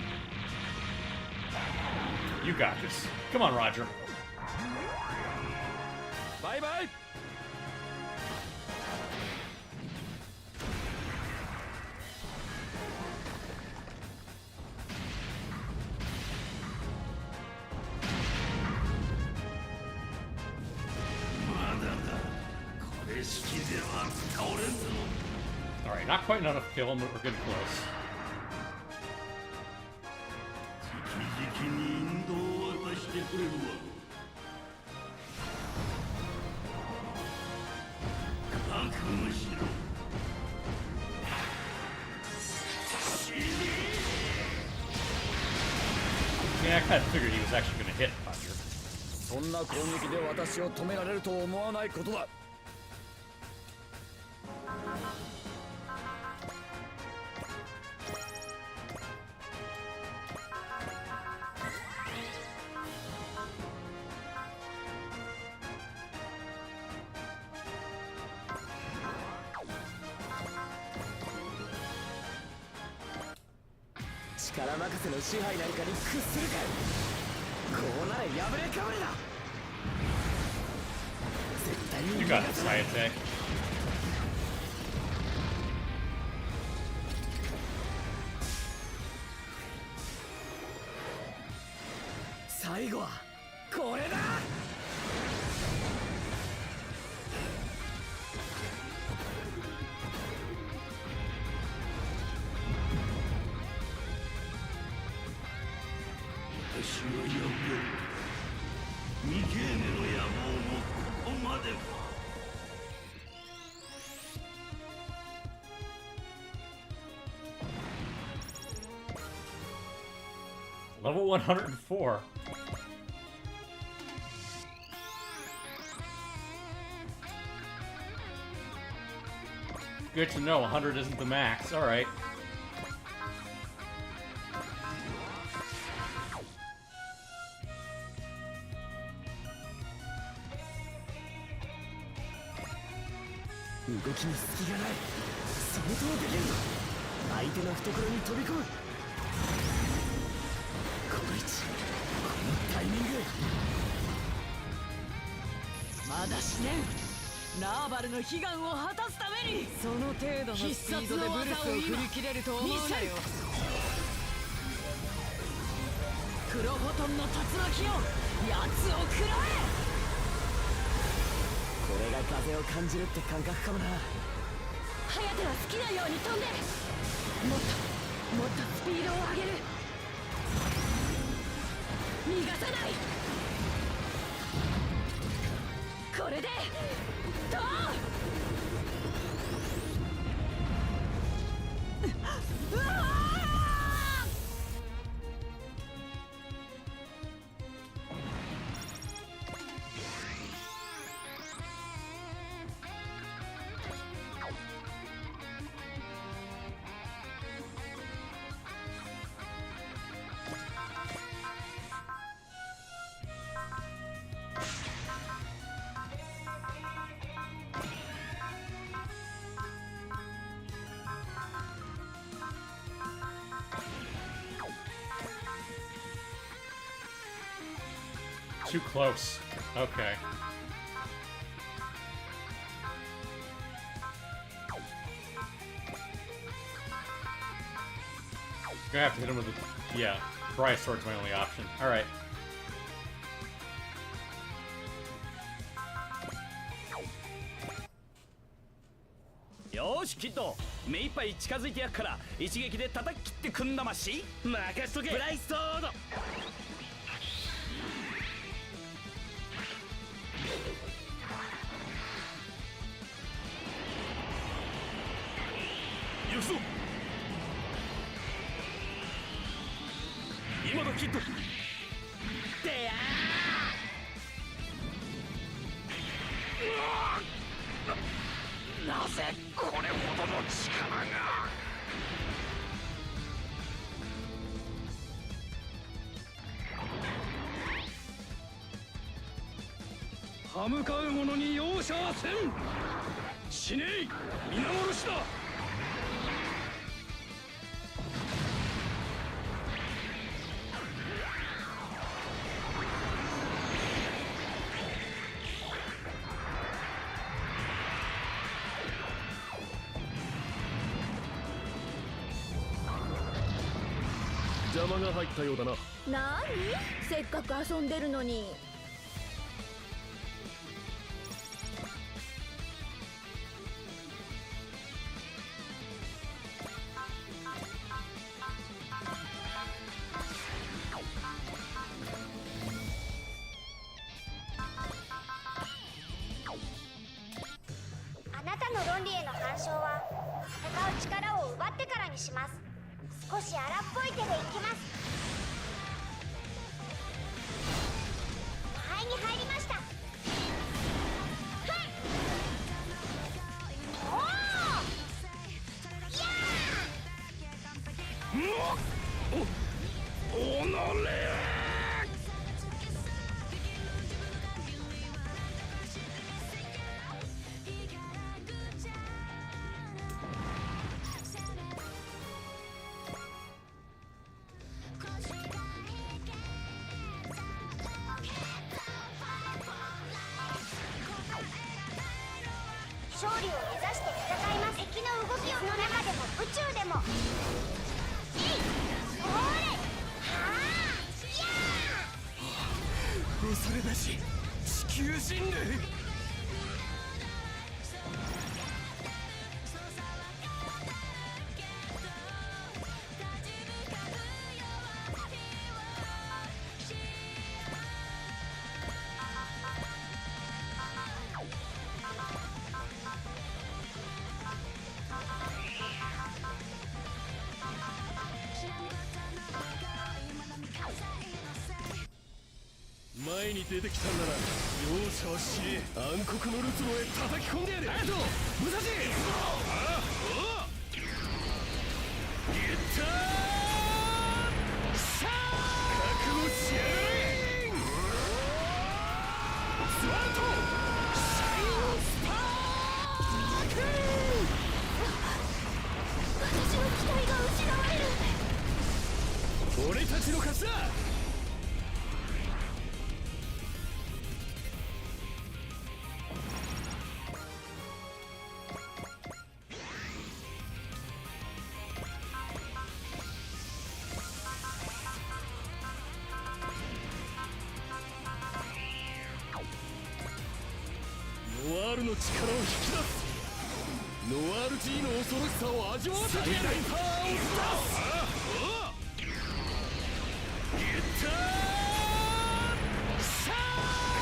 You got this. Come on, Roger. バイバイ。まだだ。これ式では倒れんぞ。 Alright, not quite enough to kill him, but we're getting close. 直々に引導を渡してくれるわ。覚悟しろ。死ね。 Yeah, I kind of figured he was actually going to hit Roger. そんな攻撃で私を止められると思わないことだ。力任せの支配なんかに屈するか。こうなら破れかぶれだ。絶対に You got it, Scientech. 最後はこれだ。私はやめる。未経年の野望もここまでか。 Level 104. Good to know, 100 isn't the max. Alright.「動きに隙がない。相当できるぞ。相手の懐に飛び込む。この位置、このタイミング。だ試練ラーバルの悲願を果たすためにその程度のスピードでブルスを振り切れると思うなよ。黒フォトンの竜巻よ奴を食らえ。これが風を感じるって感覚かもな。颯は好きなように飛んで、もっとスピードを上げる。逃がさない。これでどう。うわあToo close. Okay. Gonna have to hit him with the... Yeah, Pariah Sword's my only option. Alright. よしキッド、目いっぱい近づいてやっから一撃で叩き切ってくんなまし。任しとけブライストード。よしぞ今だキッド。でやーなぜこれほどの力が。歯向かう者に容赦はせん。死ねい皆殺しだ。邪魔が入ったようだな。なにせっかく遊んでるのに。あなたの論理への干渉は戦う力を奪ってからにします。少し荒っぽい手でいきます。間合いに入りました。はいおーやーおのれ勝利を目指して戦います。敵の動きの中でも宇宙でもおれはーやー恐れなし地球人類。前に出てきたんなら容赦はしねえ。暗黒のルツロへ叩き込んでやれ。あと武蔵あおいったさあ覚悟しやがれ。スワントシャインスパーク。私の期待が失われる。俺たちの勝ちだ。あ。 。 。。。。。。。。。。。。。。。。。。。。。。。。。。。。。。。。。。。。。。。。。。。。。。。。。。。。。。。。。。。。。。。。。。。。。。。。。。。。。。。。。。。。。。。。。。。。。。。。。。。。。。。。。。。。。。。。。。。。。。。。。。。。。。。。。。。。。。。。。。。。。。。。。。。。。。。。。。。。。。。。。。。。。。。。。。。。。。。。。。。。。。。。。。。。。。。。。。。。。。。。 Too 力を引き出す。ノワール G の恐ろしさを味わわせてやる。最大パワーを出す。ゲッターシャー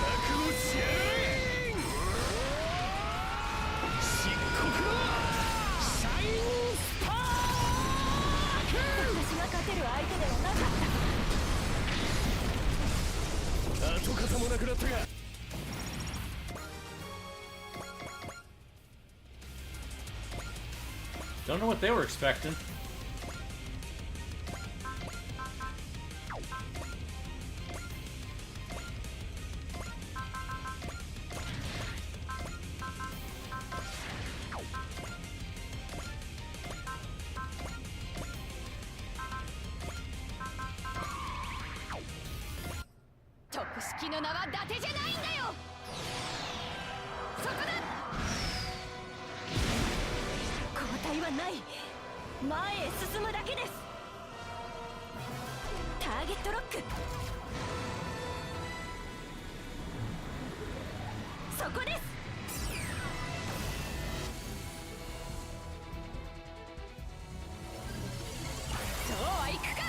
覚悟しやがれ。漆黒のシャイニングスパーク。私が勝てる相手ではなかった。跡形もなくなったが、Don't know what they were expecting. Tokushikiの名は伊達じゃないんだよ。そこだ。交代はない。前へ進むだけです。ターゲットロック。そこです。そうはいくか。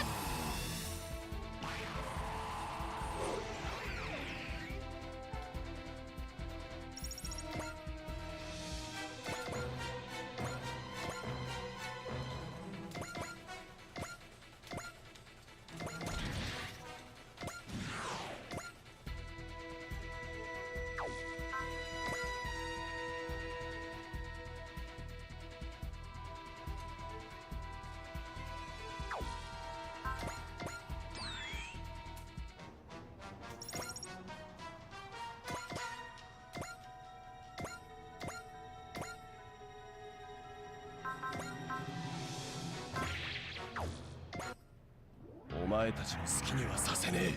お前たちの好きにはさせねえ。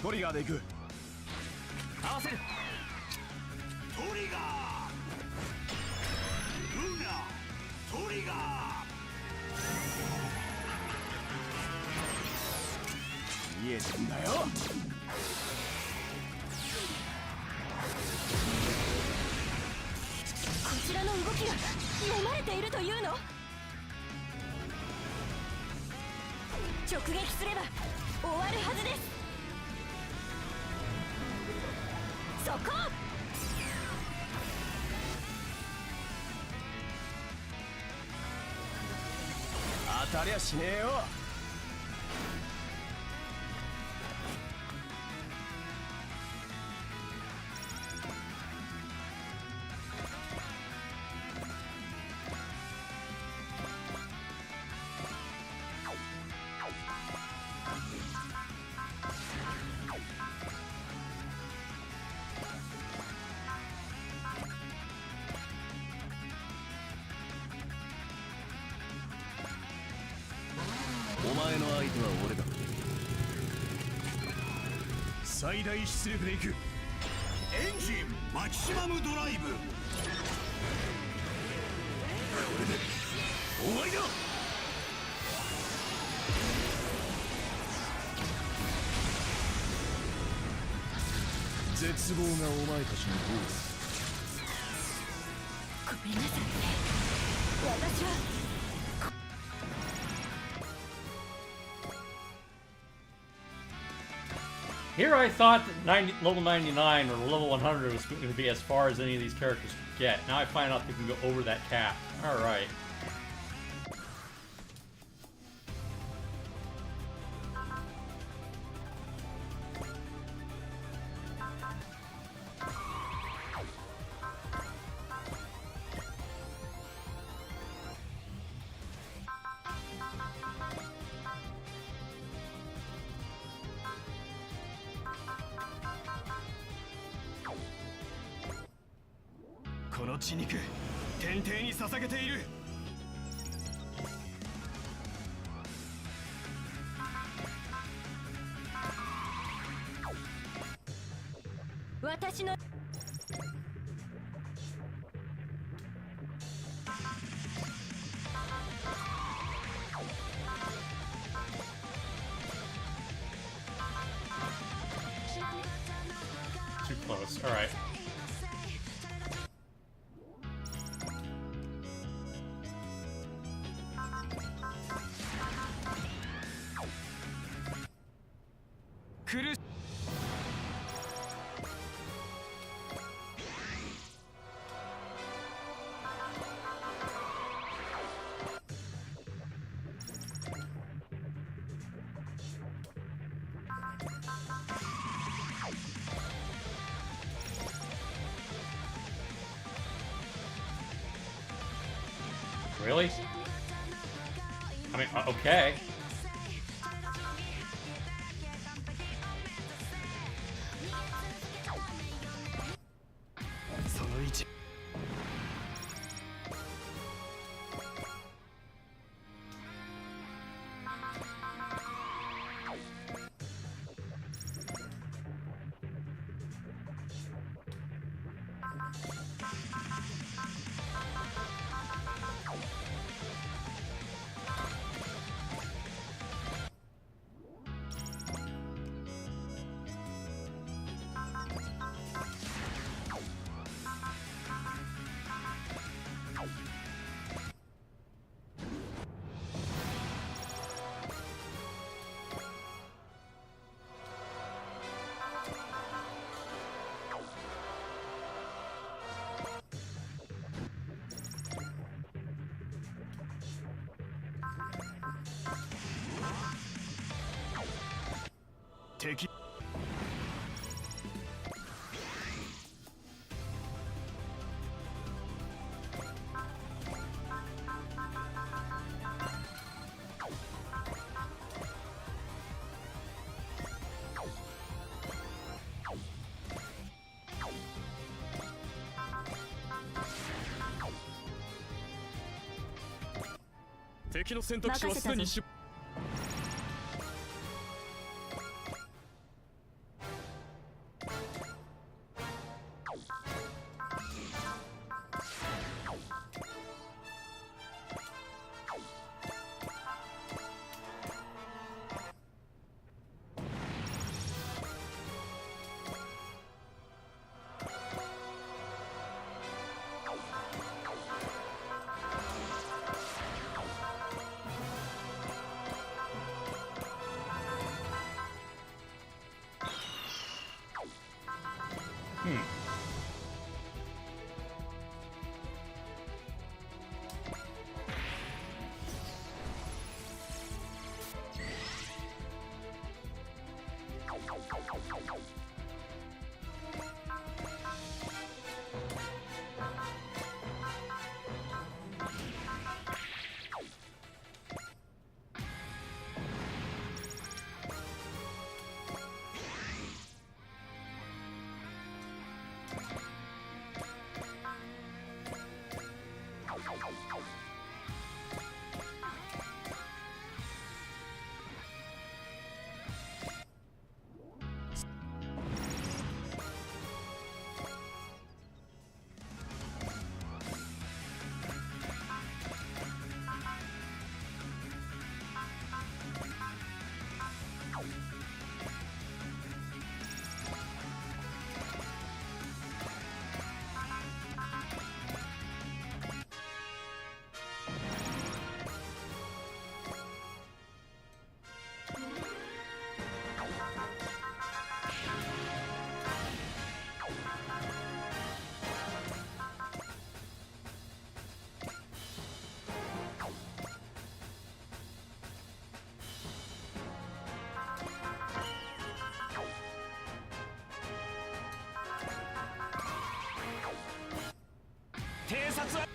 トリガーで行く。合わせる。トリガールナトリガー。見えてんだよ。こちらの動きが読まれているというの？直撃すれば終わるはずです。そこ！当たりゃしねえよ。お前の相手は俺だ。最大出力でいく。エンジンマキシマムドライブ。これで終わりだ。絶望がお前たちの方だ。ごめんなさい。私はHere I thought that level 99 or level 100 was going to be as far as any of these characters could get. Now I find out they can go over that cap. Alright.「この血肉天帝に捧げている。私の close. Alright. Really? I mean, okay.敵敵の選択肢はすでに失偵察は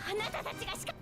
あなたたちがしか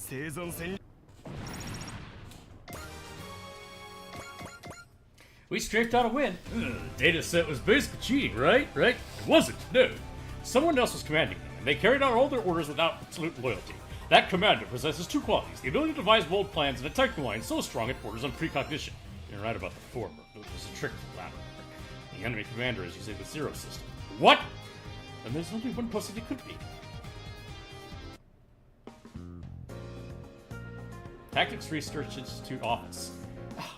生存戦 We scraped out a win. The data set was basically cheating, right? Right? It wasn't, no. Someone else was commanding them, and they carried out all their orders without absolute loyalty. That commander possesses two qualities: the ability to devise bold plans and a technical mind so strong it borders on precognition. You're right about the former, but there's a trick to the latter. The enemy commander is using the zero system. What? Then there's only one person it could be. Tactics Research Institute office.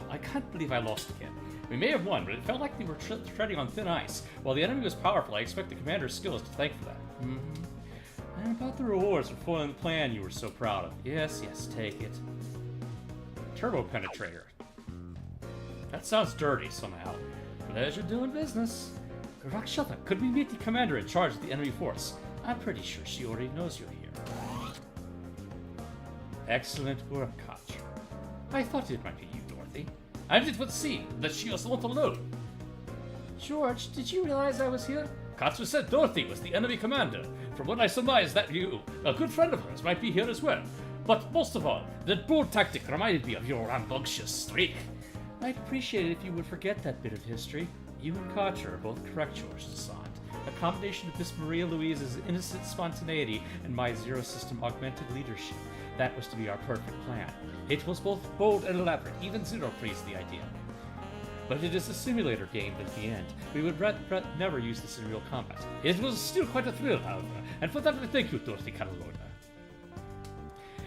I can't believe I lost again. We may have won, but it felt like we were treading on thin ice. While the enemy was powerful, I expect the commander's skills to thank for that. And about the rewards for foiling the plan you were so proud of. Yes, take it. Turbo Penetrator. That sounds dirty somehow. Pleasure doing business. Rakshata, could we meet the commander in charge of the enemy force? I'm pretty sure she already knows you're here. Excellent work, Koch. I thought it might be you, Dorothy. And it would seem that she was not alone. George, did you realize I was here? Katsu said Dorothy was the enemy commander. From what I surmised, that you, a good friend of hers, might be here as well. But most of all, that bold tactic reminded me of your rambunctious streak. I'd appreciate it if you would forget that bit of history. You and Koch are both correct, George Desant. A combination of Miss Maria Louise's innocent spontaneity and my zero-system augmented leadership. That was to be our perfect plan. It was both bold and elaborate. Even Zero praised the idea. But it is a simulator game at the end. We would never use this in real combat. It was still quite a thrill, however, and for that I thank you, Dorothy Carolina.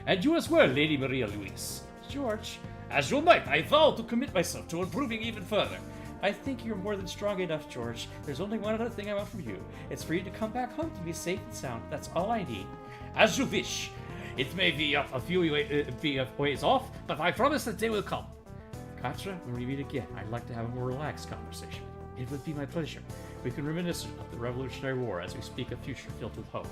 And you as well, Lady Maria Louise. George, as your knight, I vow to commit myself to improving even further. I think you're more than strong enough, George. There's only one other thing I want from you. It's for you to come back home to be safe and sound. That's all I need. As you wish. It may be a few ways off, but I promise that they will come. Katra, when we meet again, I'd like to have a more relaxed conversation. It would be my pleasure. We can reminisce of the Revolutionary War as we speak a future filled with hope.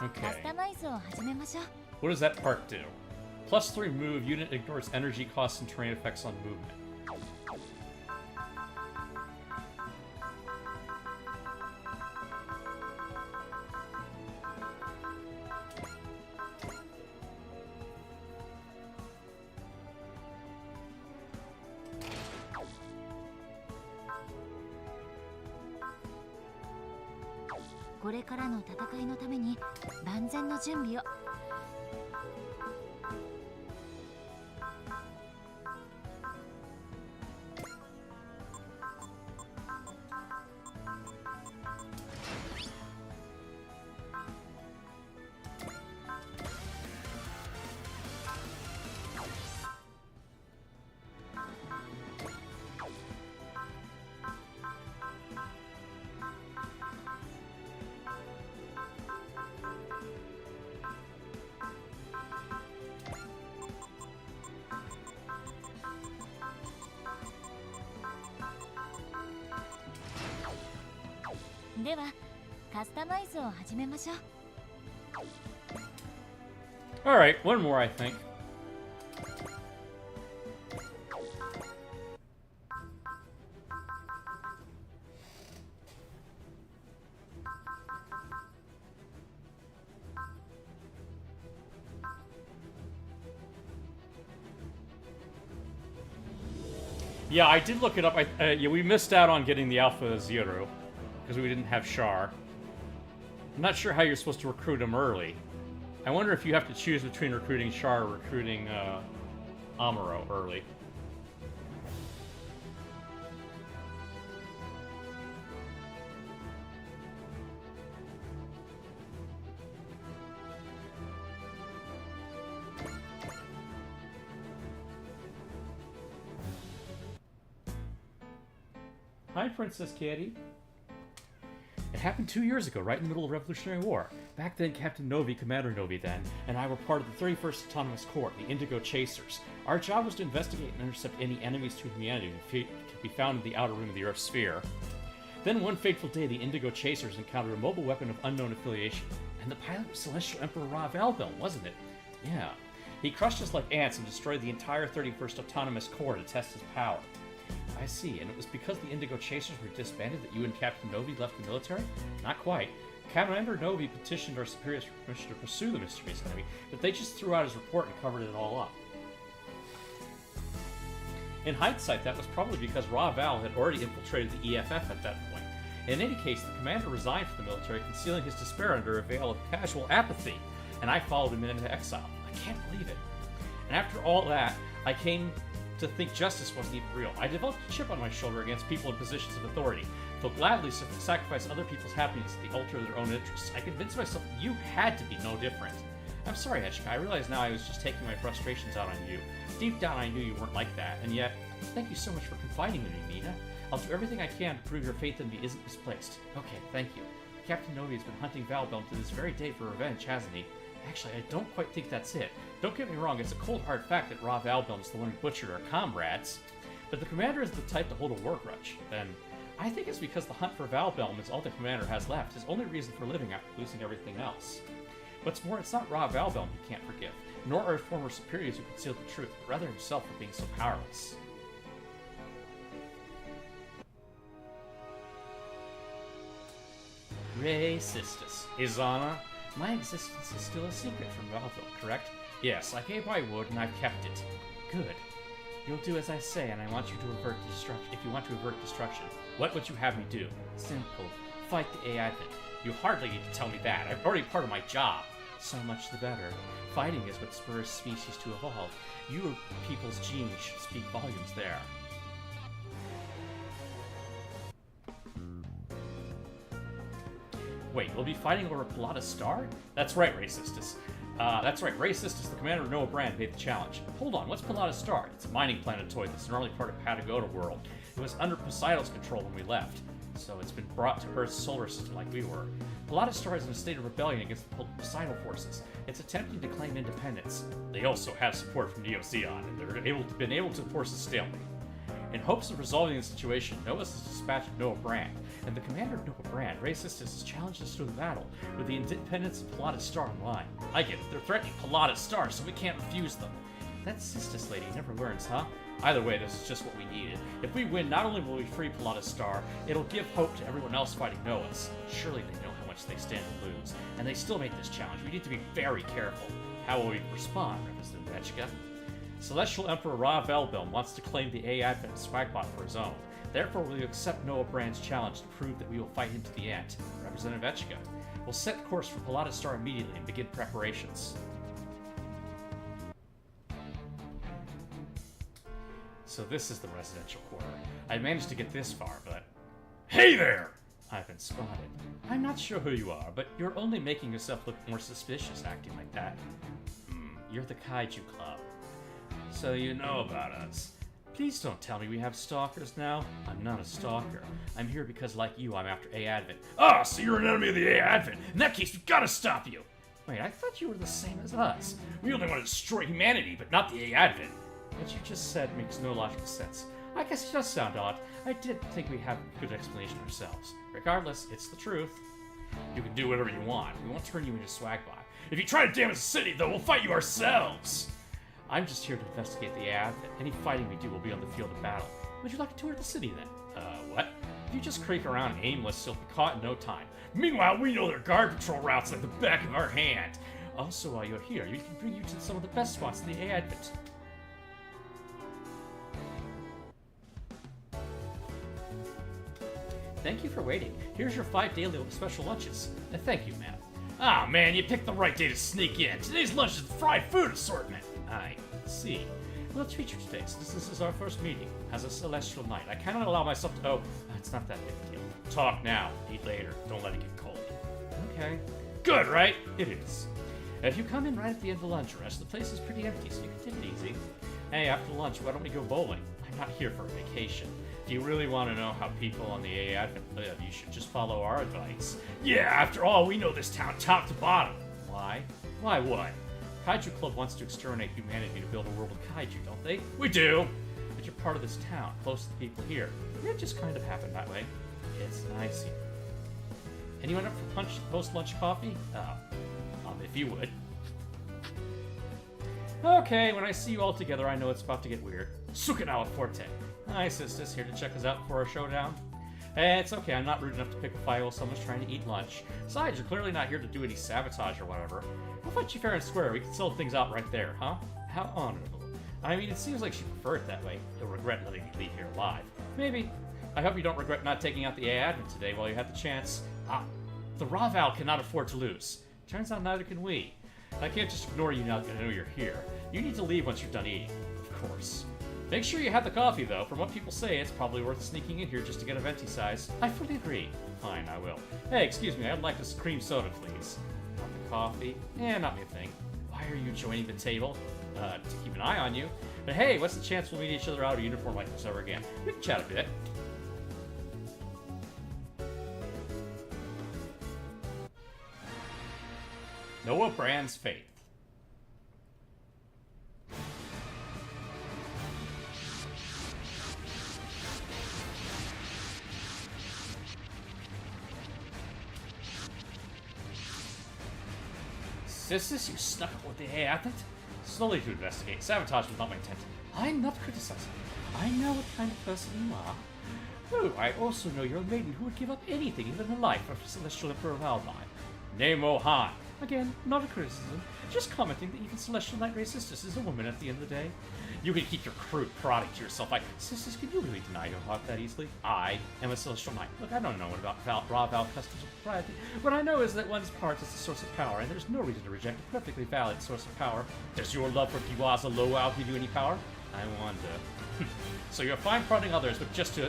Okay. What does that part do? +3 move, unit ignores energy costs and terrain effects on movement. これからの戦いのために万全の準備を。ではカスタマイズを始めましょう。 Alright, one more, I think. Yeah, I did look it up. Yeah, we missed out on getting the Alpha Zero because we didn't have Char. I'm not sure how you're supposed to recruit him early. I wonder if you have to choose between recruiting Char or recruiting Amuro early. Hi, Princess Kitty. It happened 2 years ago, right in the middle of the Revolutionary War. Back then, Captain Novi, Commander Novi then, and I were part of the 31st Autonomous Corps, the Indigo Chasers. Our job was to investigate and intercept any enemies to humanity to be found in the outer rim of the Earth's sphere. Then one fateful day, the Indigo Chasers encountered a mobile weapon of unknown affiliation. And the pilot was Celestial Emperor Rav Albelm, wasn't it? Yeah. He crushed us like ants and destroyed the entire 31st Autonomous Corps to test his power. I see, and it was because the Indigo Chasers were disbanded that you and Captain Novi left the military? Not quite. Commander Novi petitioned our superiors for permission to pursue the mysterious enemy, but they just threw out his report and covered it all up. In hindsight, that was probably because Raval had already infiltrated the EFF at that point. In any case, the commander resigned from the military, concealing his despair under a veil of casual apathy, and I followed him into exile. I can't believe it. And after all that, I came to think justice wasn't even real. I developed a chip on my shoulder against people in positions of authority. They'll gladly sacrifice other people's happiness at the altar of their own interests. I convinced myself that you had to be no different. I'm sorry, Eshka. I realize now I was just taking my frustrations out on you. Deep down, I knew you weren't like that, and yet, thank you so much for confiding in me, Mina. I'll do everything I can to prove your faith in me isn't misplaced. Okay, thank you. Captain Novi has been hunting Valbelm to this very day for revenge, hasn't he? Actually, I don't quite think that's it. Don't get me wrong, it's a cold hard fact that Rav Albelm is the one who butchered our comrades. But the commander is the type to hold a war grudge. Then, I think it's because the hunt for Valbelm is all the commander has left, his only reason for living after losing everything else. What's more, it's not Rav Albelm he can't forgive, nor our former superiors who concealed the truth, but rather himself for being so powerless. Ray Sistis. Izana, my existence is still a secret from Valville, correct? Yes, I gave my word and I've kept it. Good. You'll do as I say, and I want you to avert destruction. If you want to avert destruction, what would you have me do? Simple. Fight the AI thing. You hardly need to tell me that. I'm already part of my job. So much the better. Fighting is what spurs species to evolve. Your people's genes should speak volumes there. Wait, we'll be fighting over Pilata Star? That's right, Racistus. That's right, Racistus, the commander of Noah Brand, made the challenge. Hold on, what's Pilata Star? It's a mining planetoid that's normally part of Patagonia world. It was under Poseidon's control when we left, so it's been brought to Earth's solar system like we were. Pilata Star is in a state of rebellion against the Poseidon forces. It's attempting to claim independence. They also have support from Neo Zeon, and they've been able to force a stalemate. In hopes of resolving the situation, Noah has dispatched Noah Brand, and the commander of Noah Brand, Racistus, has challenged us to a battle with the independence of Pilata Star in line. I get it, they're threatening Pilata Star, so we can't refuse them. That Sistis lady never learns, huh? Either way, this is just what we needed. If we win, not only will we free Pilata Star, it'll give hope to everyone else fighting Noahs. Surely they know how much they stand to lose, and they still make this challenge. We need to be very careful. How will we respond, Representative Vetchka? Celestial Emperor Rav Elbelm wants to claim the AI Advent Swagbot for his own. Therefore, will you accept Noah Brand's challenge to prove that we will fight him to the end? Representative Vetchka. We'll set course for Pilata Star immediately and begin preparations. So this is the residential quarter. I managed to get this far, but... Hey there! I've been spotted. I'm not sure who you are, but you're only making yourself look more suspicious acting like that. You're the Kaiju Club. So you know about us. Please don't tell me we have stalkers now. I'm not a stalker. I'm here because, like you, I'm after A Advent. Ah, so you're an enemy of the A Advent. In that case, we've got to stop you. Wait, I thought you were the same as us. We only want to destroy humanity, but not the A Advent. What you just said makes no logical sense. I guess it does sound odd. I did think we have a good explanation ourselves. Regardless, it's the truth. You can do whatever you want. We won't turn you into Swagbot. If you try to damage the city, though, we'll fight you ourselves! I'm just here to investigate the ad. Any fighting we do will be on the field of battle. Would you like a tour of the city, then? What? If you just creep around aimless, you'll be caught in no time. Meanwhile, we know their guard patrol routes like the back of our hand. Also, while you're here, we can bring you to some of the best spots in the A Advent. Thank you for waiting. Here's your 5 daily special lunches. Thank you, ma'am. Ah, man, you picked the right day to sneak in. Today's lunch is the fried food assortment. I see. We'll treat you today, since this is our first meeting as a celestial knight. I cannot allow myself to— oh, it's not that big a deal. Talk now, eat later. Don't let it get cold. Okay. Good, right? It is. If you come in right at the end of the lunch rush, the place is pretty empty, so you can take it easy. Hey, after lunch, why don't we go bowling? I'm not here for a vacation. If you really want to know how people on the A Advent live, you should just follow our advice. Yeah, after all, we know this town top to bottom. Why? Why what? Kaiju Club wants to exterminate humanity to build a world of kaiju, don't they? We do! But you're part of this town, close to the people here. It just kind of happened that way. It's nice here. Anyone up for post-lunch coffee? If you would. Okay, when I see you all together, I know it's about to get weird. Sukanawa Forte. Hi, sisters, here to check us out before our showdown. It's okay, I'm not rude enough to pick a fight while someone's trying to eat lunch. Besides, you're clearly not here to do any sabotage or whatever. We'll fight you fair and square. We can settle things out right there, huh? How honorable. I mean, it seems like she preferred it that way. You'll regret letting me leave here alive. Maybe. I hope you don't regret not taking out the A Advent today while you had the chance. Ah, the Raval cannot afford to lose. Turns out neither can we. I can't just ignore you now that I know you're here. You need to leave once you're done eating, of course. Make sure you have the coffee, though. From what people say, it's probably worth sneaking in here just to get a venti size. I fully agree. Fine, I will. Hey, excuse me, I'd like this cream soda, please. Not the coffee? Not me a thing. Why are you joining the table? To keep an eye on you. But hey, what's the chance we'll meet each other out of uniform like this ever again? We can chat a bit. Noah Brand's Faith. Sisters, you snuck up with the A Advent? Slowly to investigate. Sabotage was not my intent. I'm not criticizing. I know what kind of person you are. Oh, I also know you're a maiden who would give up anything, even her life, for Celestial Emperor Valmine. Nemo Han. Again, not a criticism, just commenting that even Celestial Knight Ray Sisters is a woman at the end of the day. You can keep your crude prodding to yourself like, sisters, can you really deny your heart that easily? I am a Celestial Knight. Look, I don't know about raw Val customs of propriety. What I know is that one's part is the source of power, and there's no reason to reject a perfectly valid source of power. Does your love for Kiwaza Lowell give you any power? I wonder. So you're fine prodding others, but just to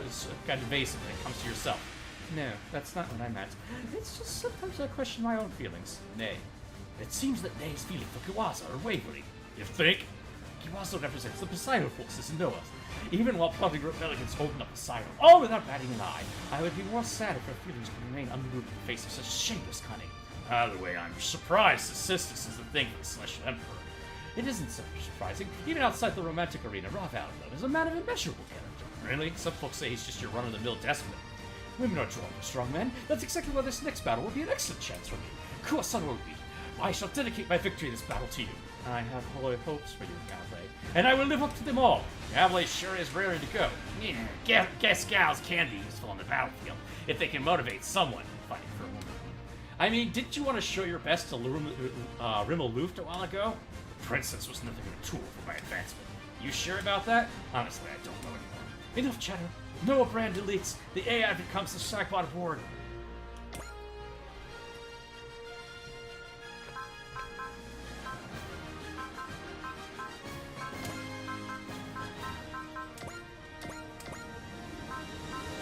kind of evasive when it comes to yourself. No, that's not what I meant. It's just sometimes I question my own feelings. Nay. It seems that Nay's feeling for Kiwaza are wavering. You think? Kiwaza represents the Poseidon forces in Noah. Even while plotting rebellions holding up Poseidon, all without batting an eye. I would be more sad if her feelings would remain unmoved in the face of such shameless cunning. Either way, I'm surprised the Sisters is the thing for the Celestial Emperor. It isn't so surprising. Even outside the romantic arena, Raval, though, is a man of immeasurable character. Really? Some folks say he's just your run-of-the-mill despot. Women are drawn to strong men. That's exactly why this next battle will be an excellent chance for me. Kuwasan will be. I shall dedicate my victory in this battle to you. I have high hopes for you, Gavle, and I will live up to them all. Gavle sure is raring to go. Yeah, guess gals can be useful on the battlefield if they can motivate someone fighting for a woman. I mean, didn't you want to show your best to Rimmel Luft a while ago? The princess was nothing but a tool for my advancement. You sure about that? Honestly, I don't know anymore. Enough chatter. Noah Brand deletes. The A Advent comes to Sackbot aboard.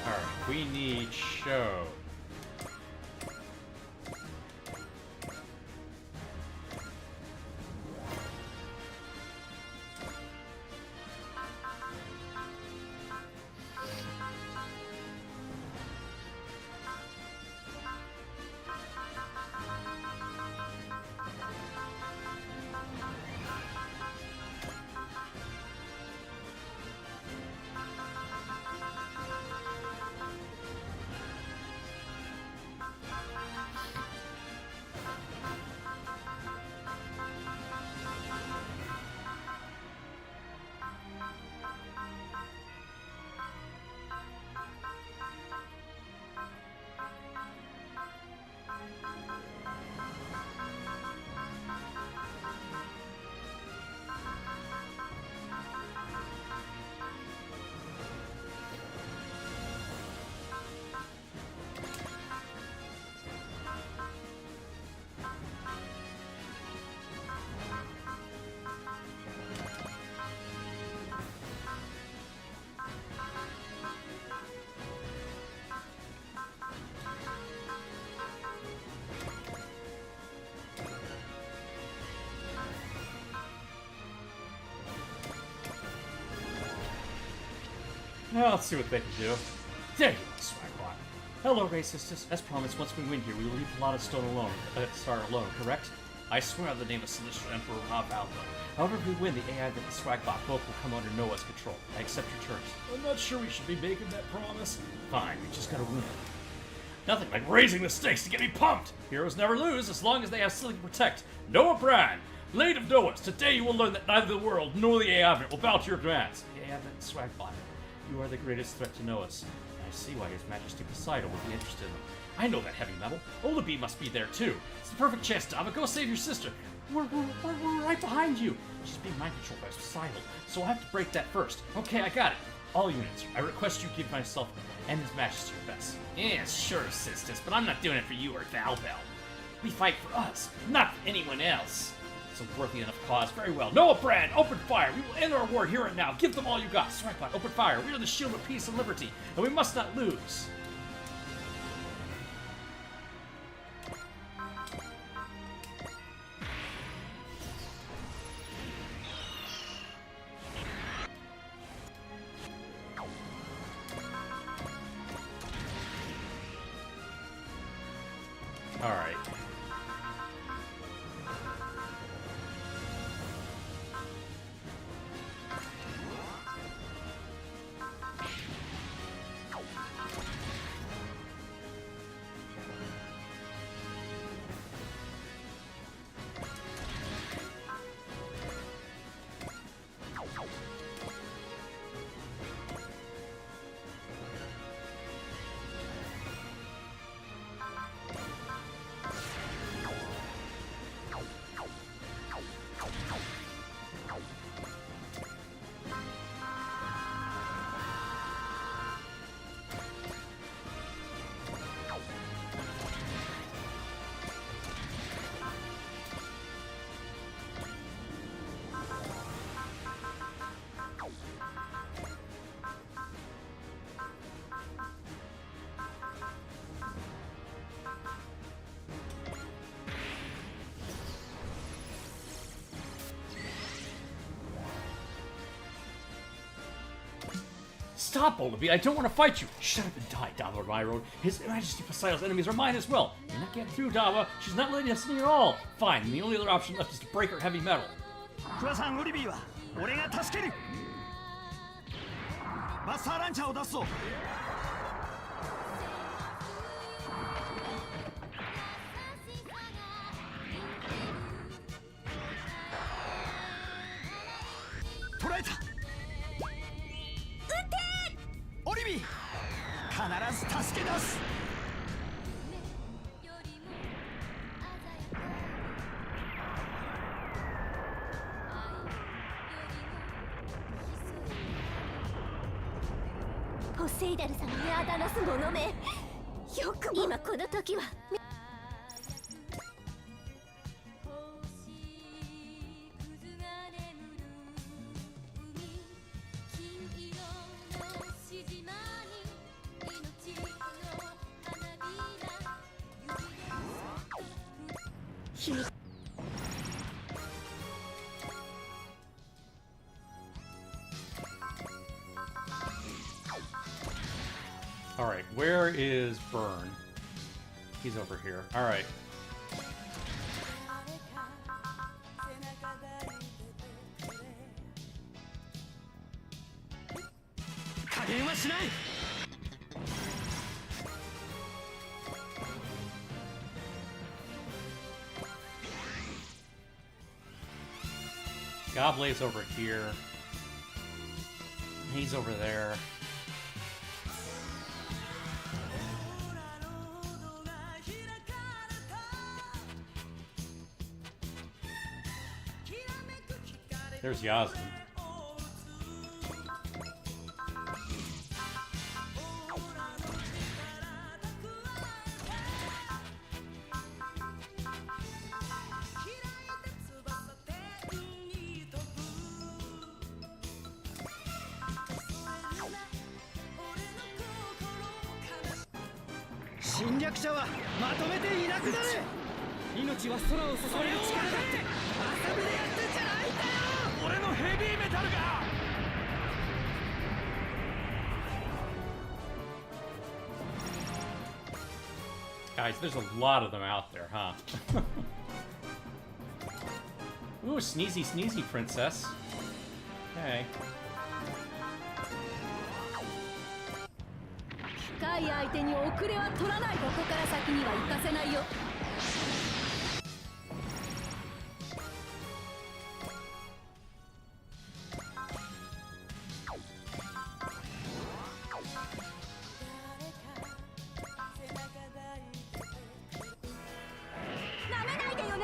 Alright, we need show. Well, let's see what they can do. There you go, Swagbot. Hello, Racistess. As promised, once we win here, we will leave a lot of stone alone. Star alone, correct? I swear on the name of Celestial Emperor Alpha. However, if we win, the AI and the Swagbot both will come under Noah's control. I accept your terms. I'm not sure we should be making that promise. Fine, we just gotta win. Nothing like raising the stakes to get me pumped! Heroes never lose as long as they have something to protect. Noah Brand! Blade of Noahs, today you will learn that neither the world nor the AI of it will bow to your commands. The AI of it, Swagbot. You are the greatest threat to Noahs. I see why His Majesty Poseidon would be interested in them. I know that heavy metal. Olabi must be there too. It's the perfect chance, Dava. Go save your sister. We're right behind you. She's being mind controlled by Poseidon, so I have to break that first. Okay, I got it. All units, I request you give myself and His Majesty your best. Yes, sure, sisters, but I'm not doing it for you or Valbel. We fight for us, not for anyone else. It's a worthy enough cause. Very well. Noah Brand, open fire. We will end our war here and now. Give them all you got. Swagbot, open fire. We are the shield of peace and liberty, and we must not lose. All right. Stop, Olabi. I don't want to fight you. Shut up and die, Dawa Ryroad. His Majesty Poseidon's enemies are mine as well. You're not getting through, Dawa. She's not letting us in at all. Fine, the only other option left is to break her heavy metal. クワさんオリビーは俺が助ける。マスターランチャーを出すぞ。捉えた。オリビー、必ず助け出す。ポセイダル様にあだなす者め。よくも今この時は。Alright, where is Burn? He's over here. Alright. Goblet's over here. He's over there. There's Yasmin. Guys, there's a lot of them out there, huh? Ooh, sneezy sneezy princess. Okay. 深い相手に遅れは取らない。ここから先には行かせないよ。なめないでよね。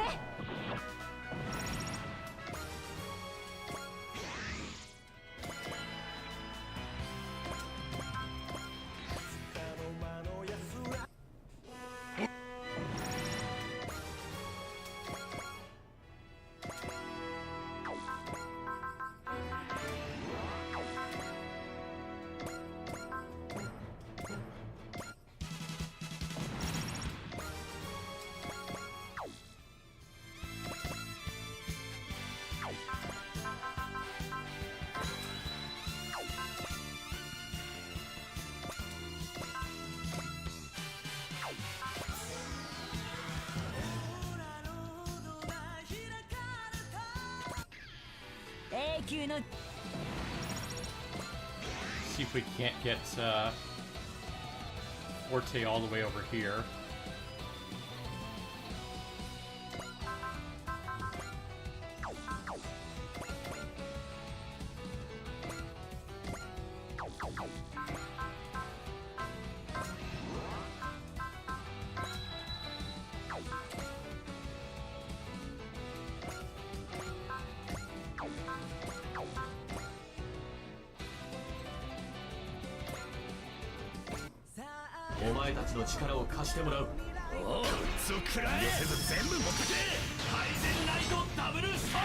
永久の See if we can't get Forte all the way over here.お前たちの力を貸してもらう。おう、こいつを食らえ。せず全部持ってけ。配膳ナイトダブルストーン。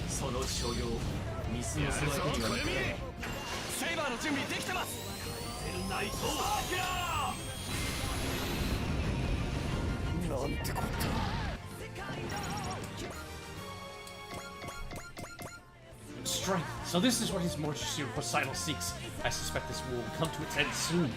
その所用ミスのすわけにはならない。セイバーの準備できてます。配膳ナイトアキラー。なんてこった。Strength. So this is what his Majesty Poseidon seeks. I suspect this war will come to its end soon.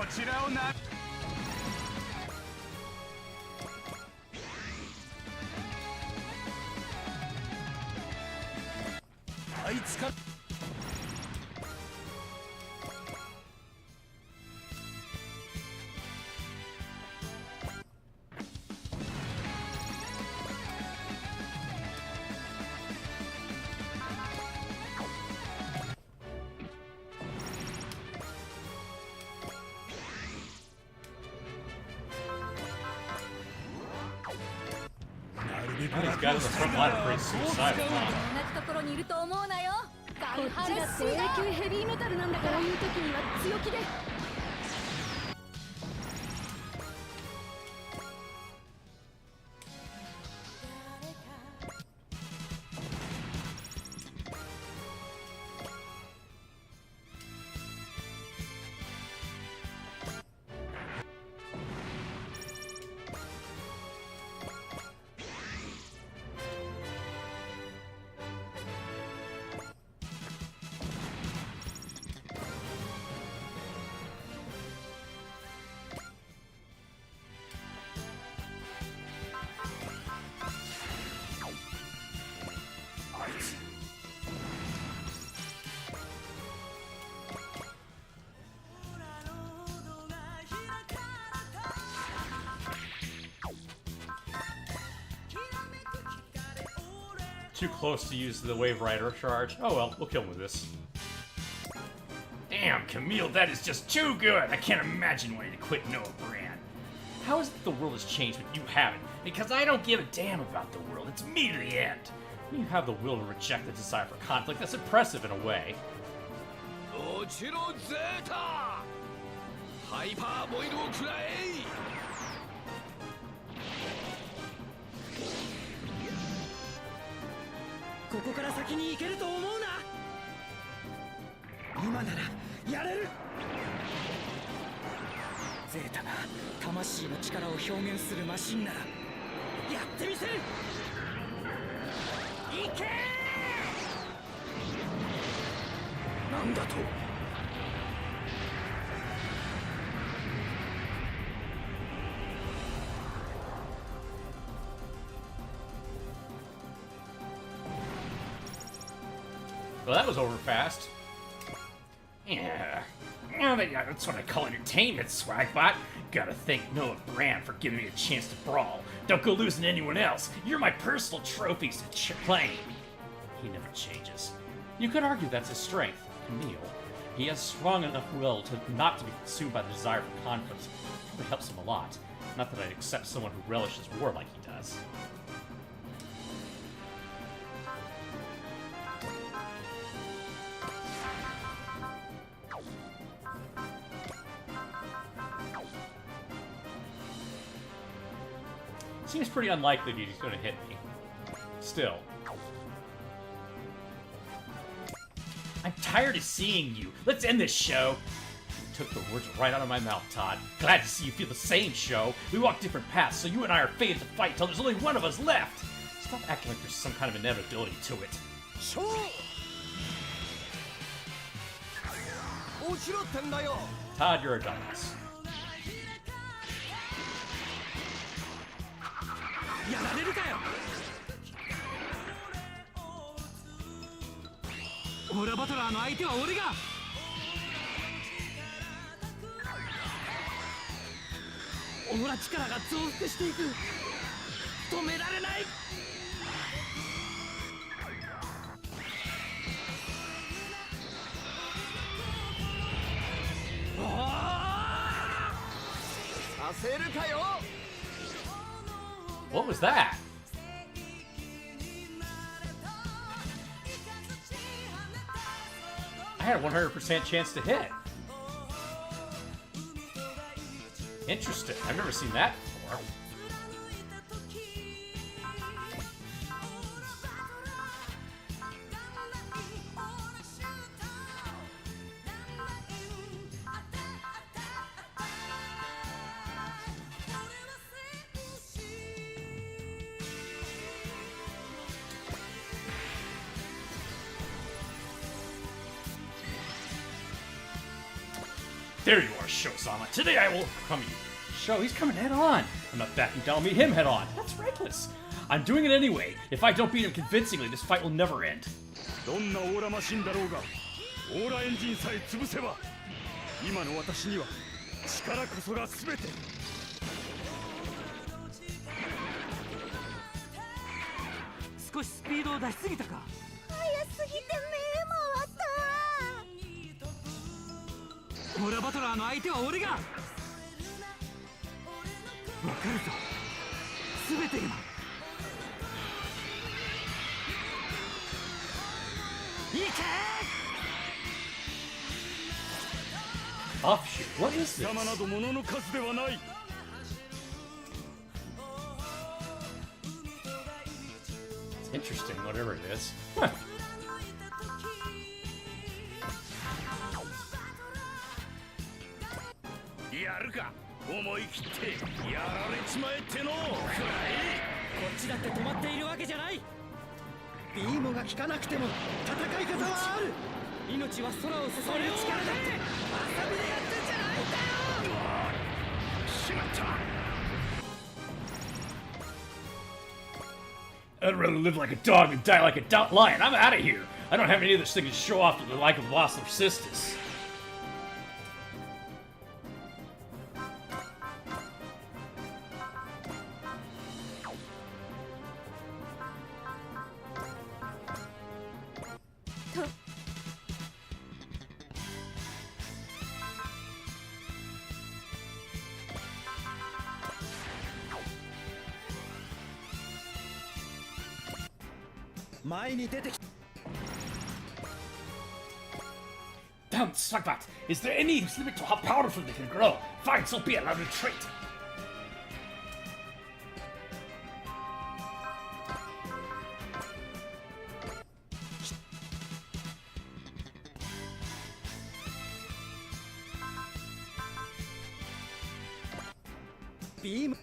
ちらをなあいつか These guys on the front line are pretty suicidal, huh? 同じところにいると思うなよ。こっちだって A 級ヘビーメタルなんだから、こういう時には強気で。Too close to use the Wave Rider charge. Oh well, we'll kill him with this. Damn, Camille, that is just too good! I can't imagine wanting to quit Noah Brand. How is it the world has changed but you haven't? Because I don't give a damn about the world. It's me to the end. You have the will to reject the desire for conflict. That's impressive in a way. 落ちろゼータハイパーボイルを食らえここから先に行けると思うな。今ならやれる。ゼータが魂の力を表現するマシンならやってみせる。行けー。なんだと。Well, that was over fast. Yeah. That's what I call entertainment, Swagbot. Gotta thank Noah Brand for giving me a chance to brawl. Don't go losing to anyone else. You're my personal trophies to claim. He never changes. You could argue that's his strength, Camille. He has strong enough will to not to be consumed by the desire for conflict. It probably helps him a lot. Not that I'd accept someone who relishes war like he does. Seems pretty unlikely that he's going to hit me. Still. I'm tired of seeing you. Let's end this show. You took the words right out of my mouth, Todd. Glad to see you feel the same, Show. We walk different paths, so you and I are fated to fight till there's only one of us left. Stop acting like there's some kind of inevitability to it. Show! 落ちろってんだよ Todd, you're a dumbass. やられるかよ。オーラバトラーの相手は俺が。オーラ力が増幅していく。止められない。させるかよ What was that? I had a 100% chance to hit. Interesting. I've never seen that before. There you are, Shozama. Today I will overcome you. Sho, he's coming head on. I'm not backing down. I'll meet him head on. That's reckless. I'm doing it anyway. If I don't beat him convincingly, this fight will never end. どんなオーラマシンだろうが、オーラエンジンさえ潰せば、今の私には力こそが全て。少しスピードを出しすぎたか。早すぎて目回った。オーラバトラーの相手は俺が。わかるぞ。全てが。いけ！Offshoot. What is 貴 this? 様など物の数ではない。It's interesting, whatever it is. Huh. やるか、思い切ってやられちまえっての。くらい。こっちだって止まっているわけじゃない。ビームが効かなくても戦い方はある。命は空を支える力だって。遊びでやってんじゃないんだよ。しまった。I'd rather live like a dog than die like a lion. I'm out of here. I don't have any of this thing to show off to the like of Lost Sisters. Damn, Suckbot! Is there any limit to how powerful they can grow? Fine, so be it, I'll retreat. Beam.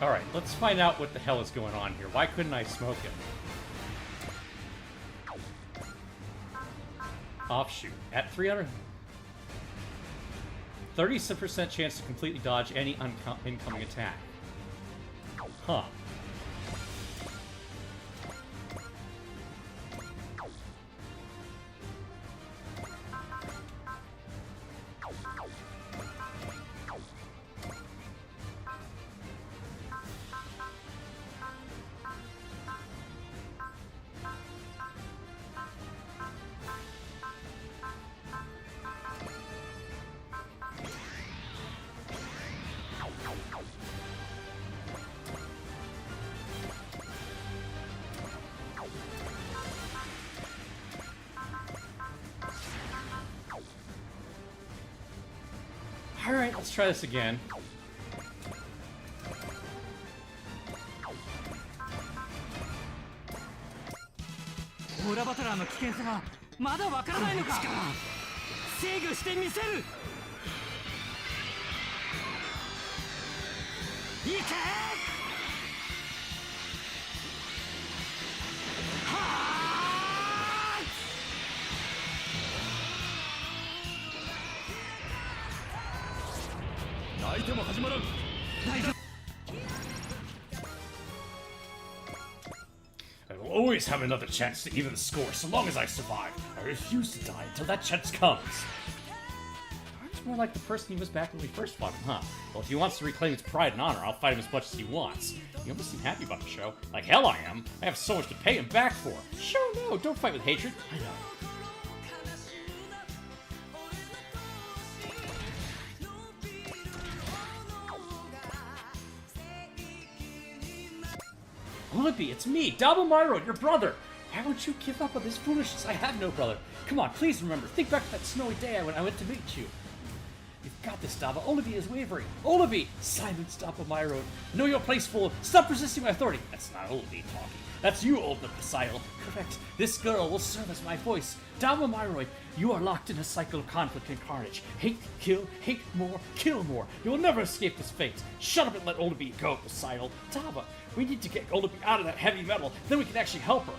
Alright, let's find out what the hell is going on here. Why couldn't I smoke him? Offshoot. At 300... 30% chance to completely dodge any incoming attack. Huh. Alright, let's try this again. Aura Battler の危険さがまだわからないのか。制御してみせる。いけ。泣いても始まらん。大丈夫。 I will always have another chance to even the score so long as I survive. I refuse to die until that chance comes. It's more like the person he was back when we first fought him, huh? Well, if he wants to reclaim his pride and honor, I'll fight him as much as he wants. You almost seem happy about the show. Like hell I am. I have so much to pay him back for. Sure, no, don't fight with hatred. I know. Olympi, it's me, Double Myro, your brother! Why won't you give up on this foolishness? I have no brother. Come on, please remember. Think back to that snowy day when I went to meet you. You've got this, Daba. Olympi is wavering. Olympi! Silence, Double Myro. Know your place, fool. Stop resisting my authority. That's not Olympi talking. That's you, old Mephisile. Correct. This girl will serve as my voice. Dalma Myroid, you are locked in a cycle of conflict and carnage. Hate more, kill more. You will never escape this fate. Shut up and let Oldaby go, Mephisile. Dalma, we need to get Oldaby out of that heavy metal, then we can actually help her.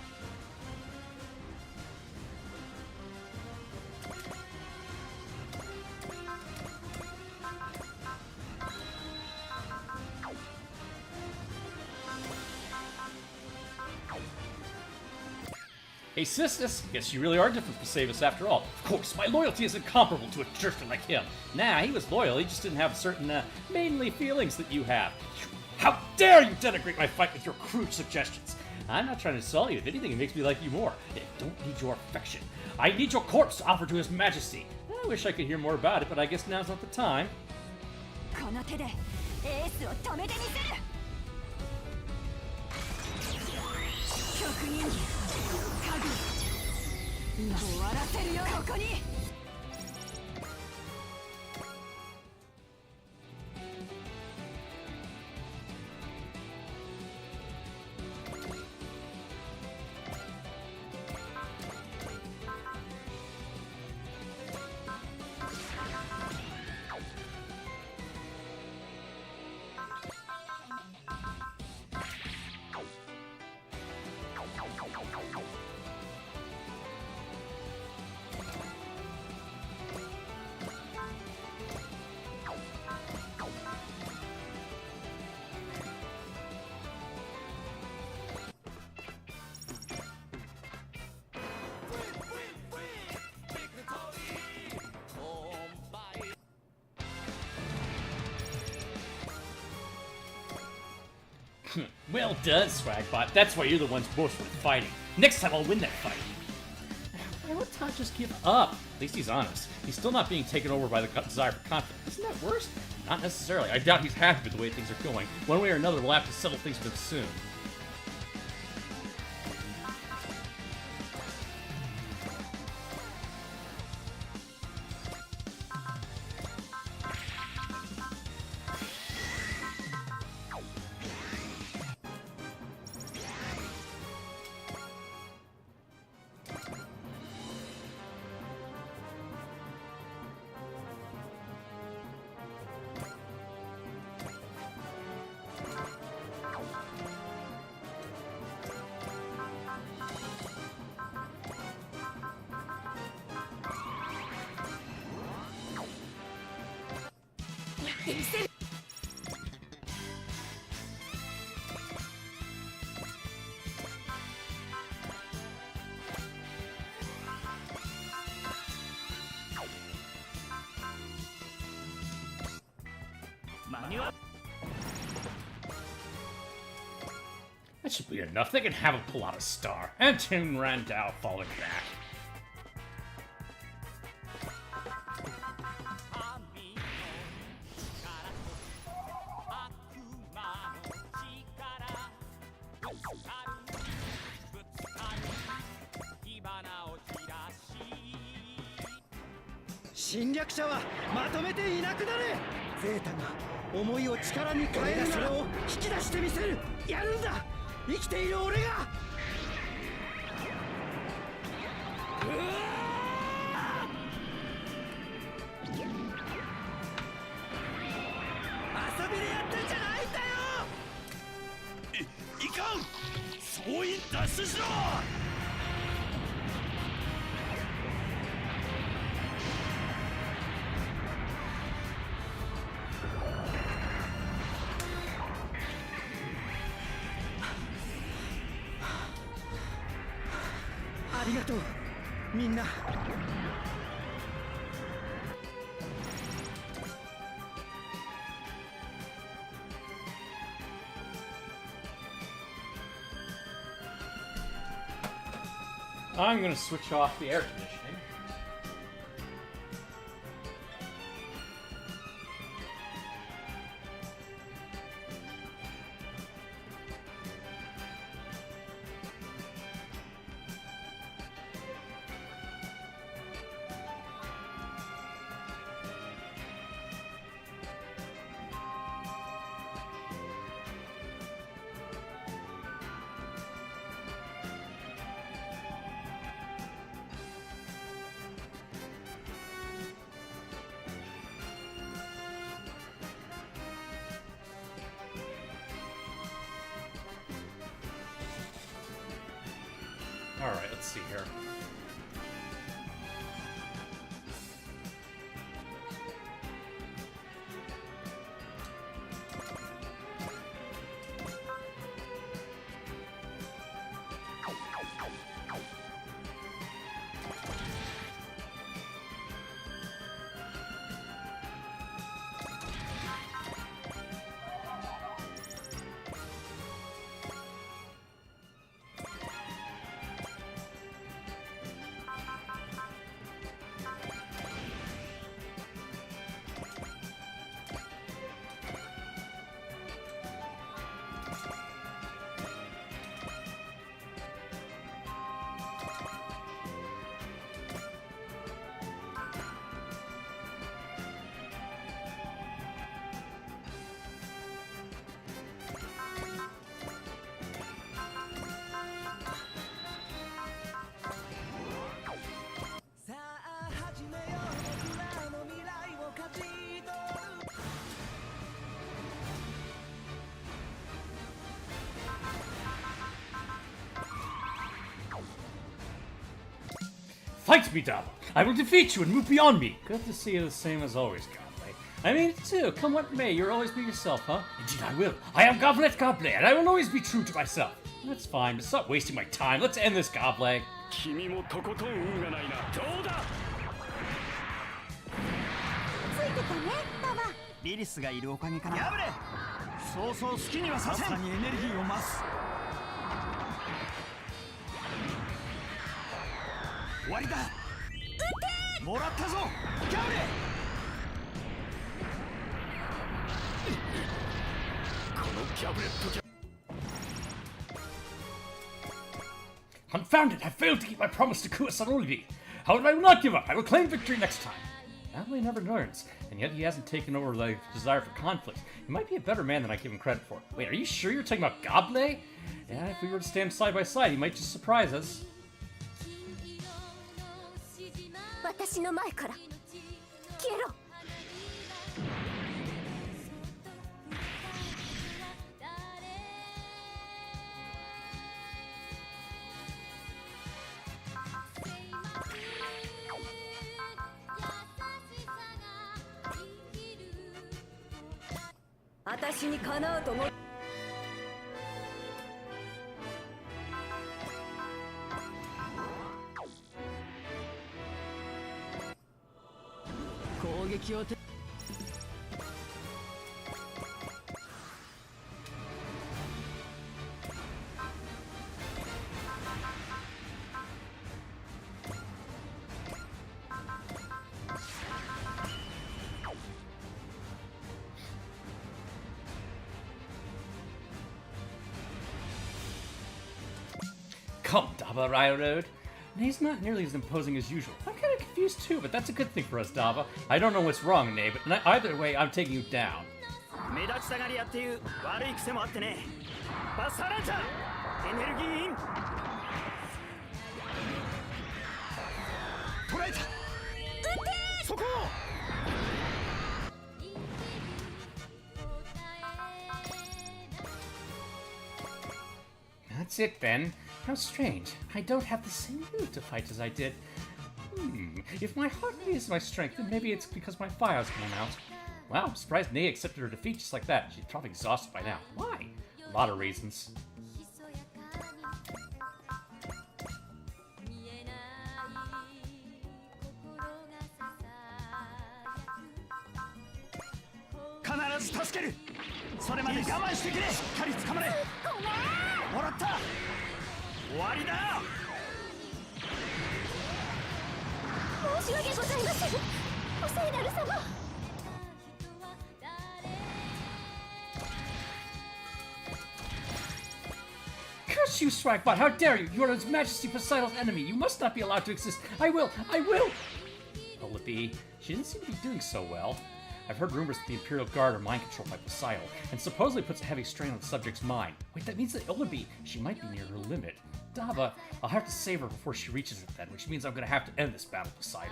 Hey, sisters, guess you really are different to save us after all. Of course, my loyalty is incomparable to a jerker like him. Nah, he was loyal, he just didn't have certain, maidenly feelings that you have. How dare you denigrate my fight with your crude suggestions? I'm not trying to insult you. If anything, it makes me like you more. I don't need your affection. I need your corpse to offer to His Majesty. I wish I could hear more about it, but I guess now's not the time. この手でエースを止めてみせる。極人間家具今終わらせるよここに。Well done, Swagbot. That's why you're the ones most worth fighting. Next time I'll win that fight. Why would Todd just give up? At least he's honest. He's still not being taken over by the desire for conflict. Isn't that worse? Not necessarily. I doubt he's happy with the way things are going. One way or another, we'll have to settle things with him soon. That should be enough. They can have him pull out a star. And Toon Randall falling back.侵略者はまとめていなくなれ。ゼータが思いを力に変えるならを引き出してみせる。やるんだ。生きている俺が。遊びでやってんじゃないんだよ。いかん。総員脱出しろ。ありがとうみんな。I'm gonna switch off the air conditioning. Alright, let's see here. Fight me, Dava! I will defeat you and move beyond me! Good to see you the same as always, Goblet. I mean it too, come what may, you'll always be yourself, huh? Indeed I will. I am Goblet, and I will always be true to myself. That's fine, but stop wasting my time. Let's end this, Goblet. 君もとことん運がないな。どうだ。ついてたね、ババ。リリスがいるおかげかな。やぶれ。そうそう好きにはさせん。さらにエネルギーを増す。終わりだ。撃て。もらったぞ。ギャブレ。このギャブレットじゃ。 Confound it! I failed to keep my promise to Kuasarugi. However, I will not give up. I will claim victory next time. Adley never learns, and yet he hasn't taken over the desire for conflict. He might be a better man than I give him credit for. Wait, are you sure you're talking about Goblet? Yeah, if we were to stand side by side, he might just surprise us. 私の前から消えろ。私にかなうと思う。攻撃をて。Come, Dava Railroad. Nay's not nearly as imposing as usual. I'm kind of confused too, but that's a good thing for us, Dava. I don't know what's wrong, Nay, but either way, I'm taking you down. 目立ちたがり屋っていう悪い癖もあってね。バッサーランチャー、エネルギーイン。捉えた。撃て。そこ。 That's it, then. How strange. I don't have the same mood to fight as I did. If my heart is my strength, then maybe it's because my fire's gone out. Wow, I'm surprised Nea accepted her defeat just like that. She's probably exhausted by now. Why? A lot of reasons. Curse you, Swagbot! How dare you! You are His Majesty Poseidon's enemy! You must not be allowed to exist! I will! Olivie, she doesn't seem to be doing so well. I've heard rumors that the Imperial Guard are mind controlled by Poseidon, and supposedly puts a heavy strain on the subject's mind. Wait, that means that Olivie, she might be near her limit. Dava, I'll have to save her before she reaches it then, which means I'm gonna have to end this battle, Poseidon.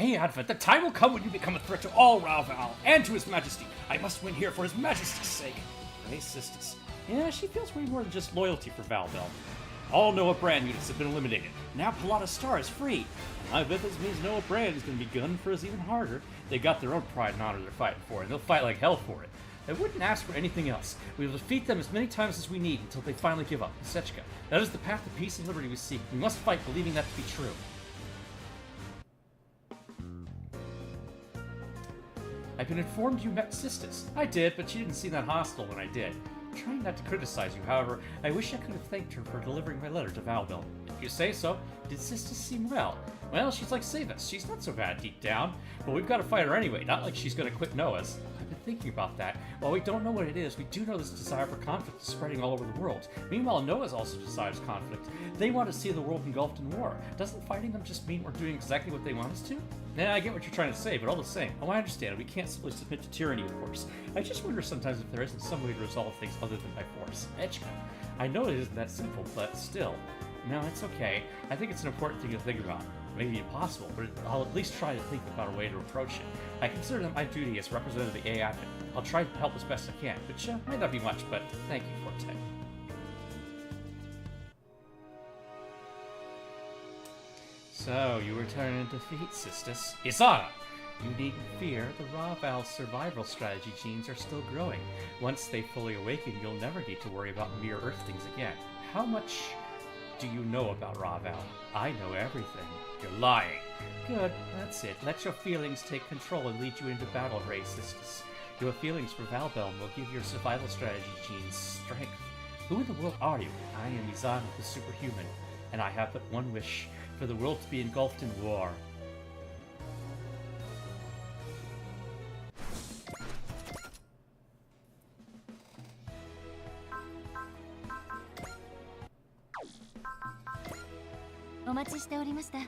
Hey, Advent, the time will come when you become a threat to all Ralval and to His Majesty. I must win here for His Majesty's sake. Hey, sisters. Yeah, she feels way more than just loyalty for Valbel. All Noah Brand units have been eliminated. Now Pilata Star is free. I bet this means Noah Brand is going to be gunning for us even harder. They got their own pride and honor they're fighting for, and they'll fight like hell for it. I wouldn't ask for anything else. We will defeat them as many times as we need until they finally give up. Sechka, that is the path to peace and liberty we seek. We must fight believing that to be true. I've been informed you met Sistis. I did, but she didn't seem that hostile when I did. I'm trying not to criticize you, however, I wish I could have thanked her for delivering my letter to Valbel. If you say so, did Sistis seem well? Well, she's like Savus. She's not so bad deep down. But we've got to fight her anyway, not like she's going to quit Noah's. I've been thinking about that. While we don't know what it is, we do know this desire for conflict is spreading all over the world. Meanwhile, Noah's also desires conflict. They want to see the world engulfed in war. Doesn't fighting them just mean we're doing exactly what they want us to? Nah, I get what you're trying to say, but all the same. Oh, I understand. We can't simply submit to tyranny, of course. I just wonder sometimes if there isn't some way to resolve things other than by force. Echka. I know it isn't that simple, but still. No, it's okay. I think it's an important thing to think about. Maybe impossible, but I'll at least try to think about a way to approach it. I consider that my duty as representative of the AI admin. I'll try to help as best I can, which might not be much, but thank you for today. So, you return in defeat, Sistis. Isana! You needn't fear, the Raval's survival strategy genes are still growing. Once they fully awaken, you'll never need to worry about mere Earthlings again. How much do you know about Raval? I know everything. You're lying. Good, that's it. Let your feelings take control and lead you into battle, Ray Sistis. Your feelings for Valbelm will give your survival strategy genes strength. Who in the world are you? I am Izana the Superhuman, and I have but one wish, for the world to be engulfed in war.お待ちしておりました。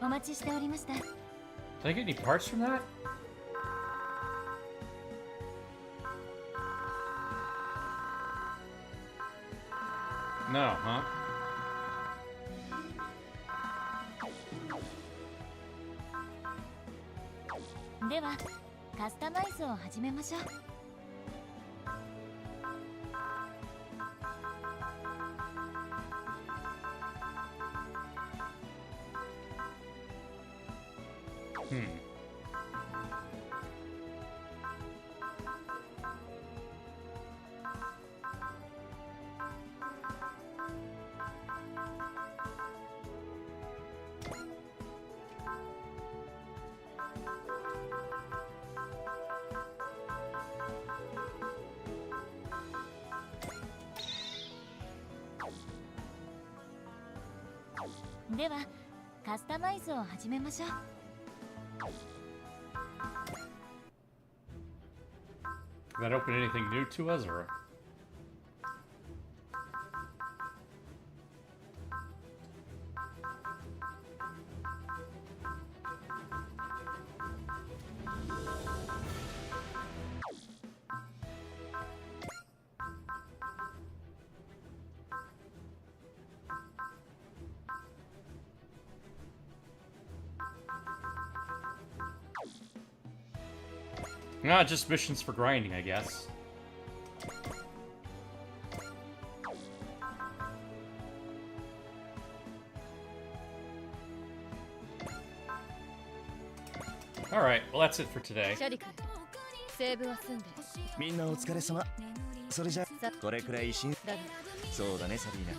お待ちしておりました。 Did I get any parts from that? No, huh? ではカスタマイズを始めましょう。ではカスタマイズを始めましょう。 Did that open anything new to us, or? Not just missions for grinding, I guess. Alright, well that's it for today. シャリ君セーブは済んでみんなお疲れ様。それじゃこれくらいしん。だがそうだねサビーナ。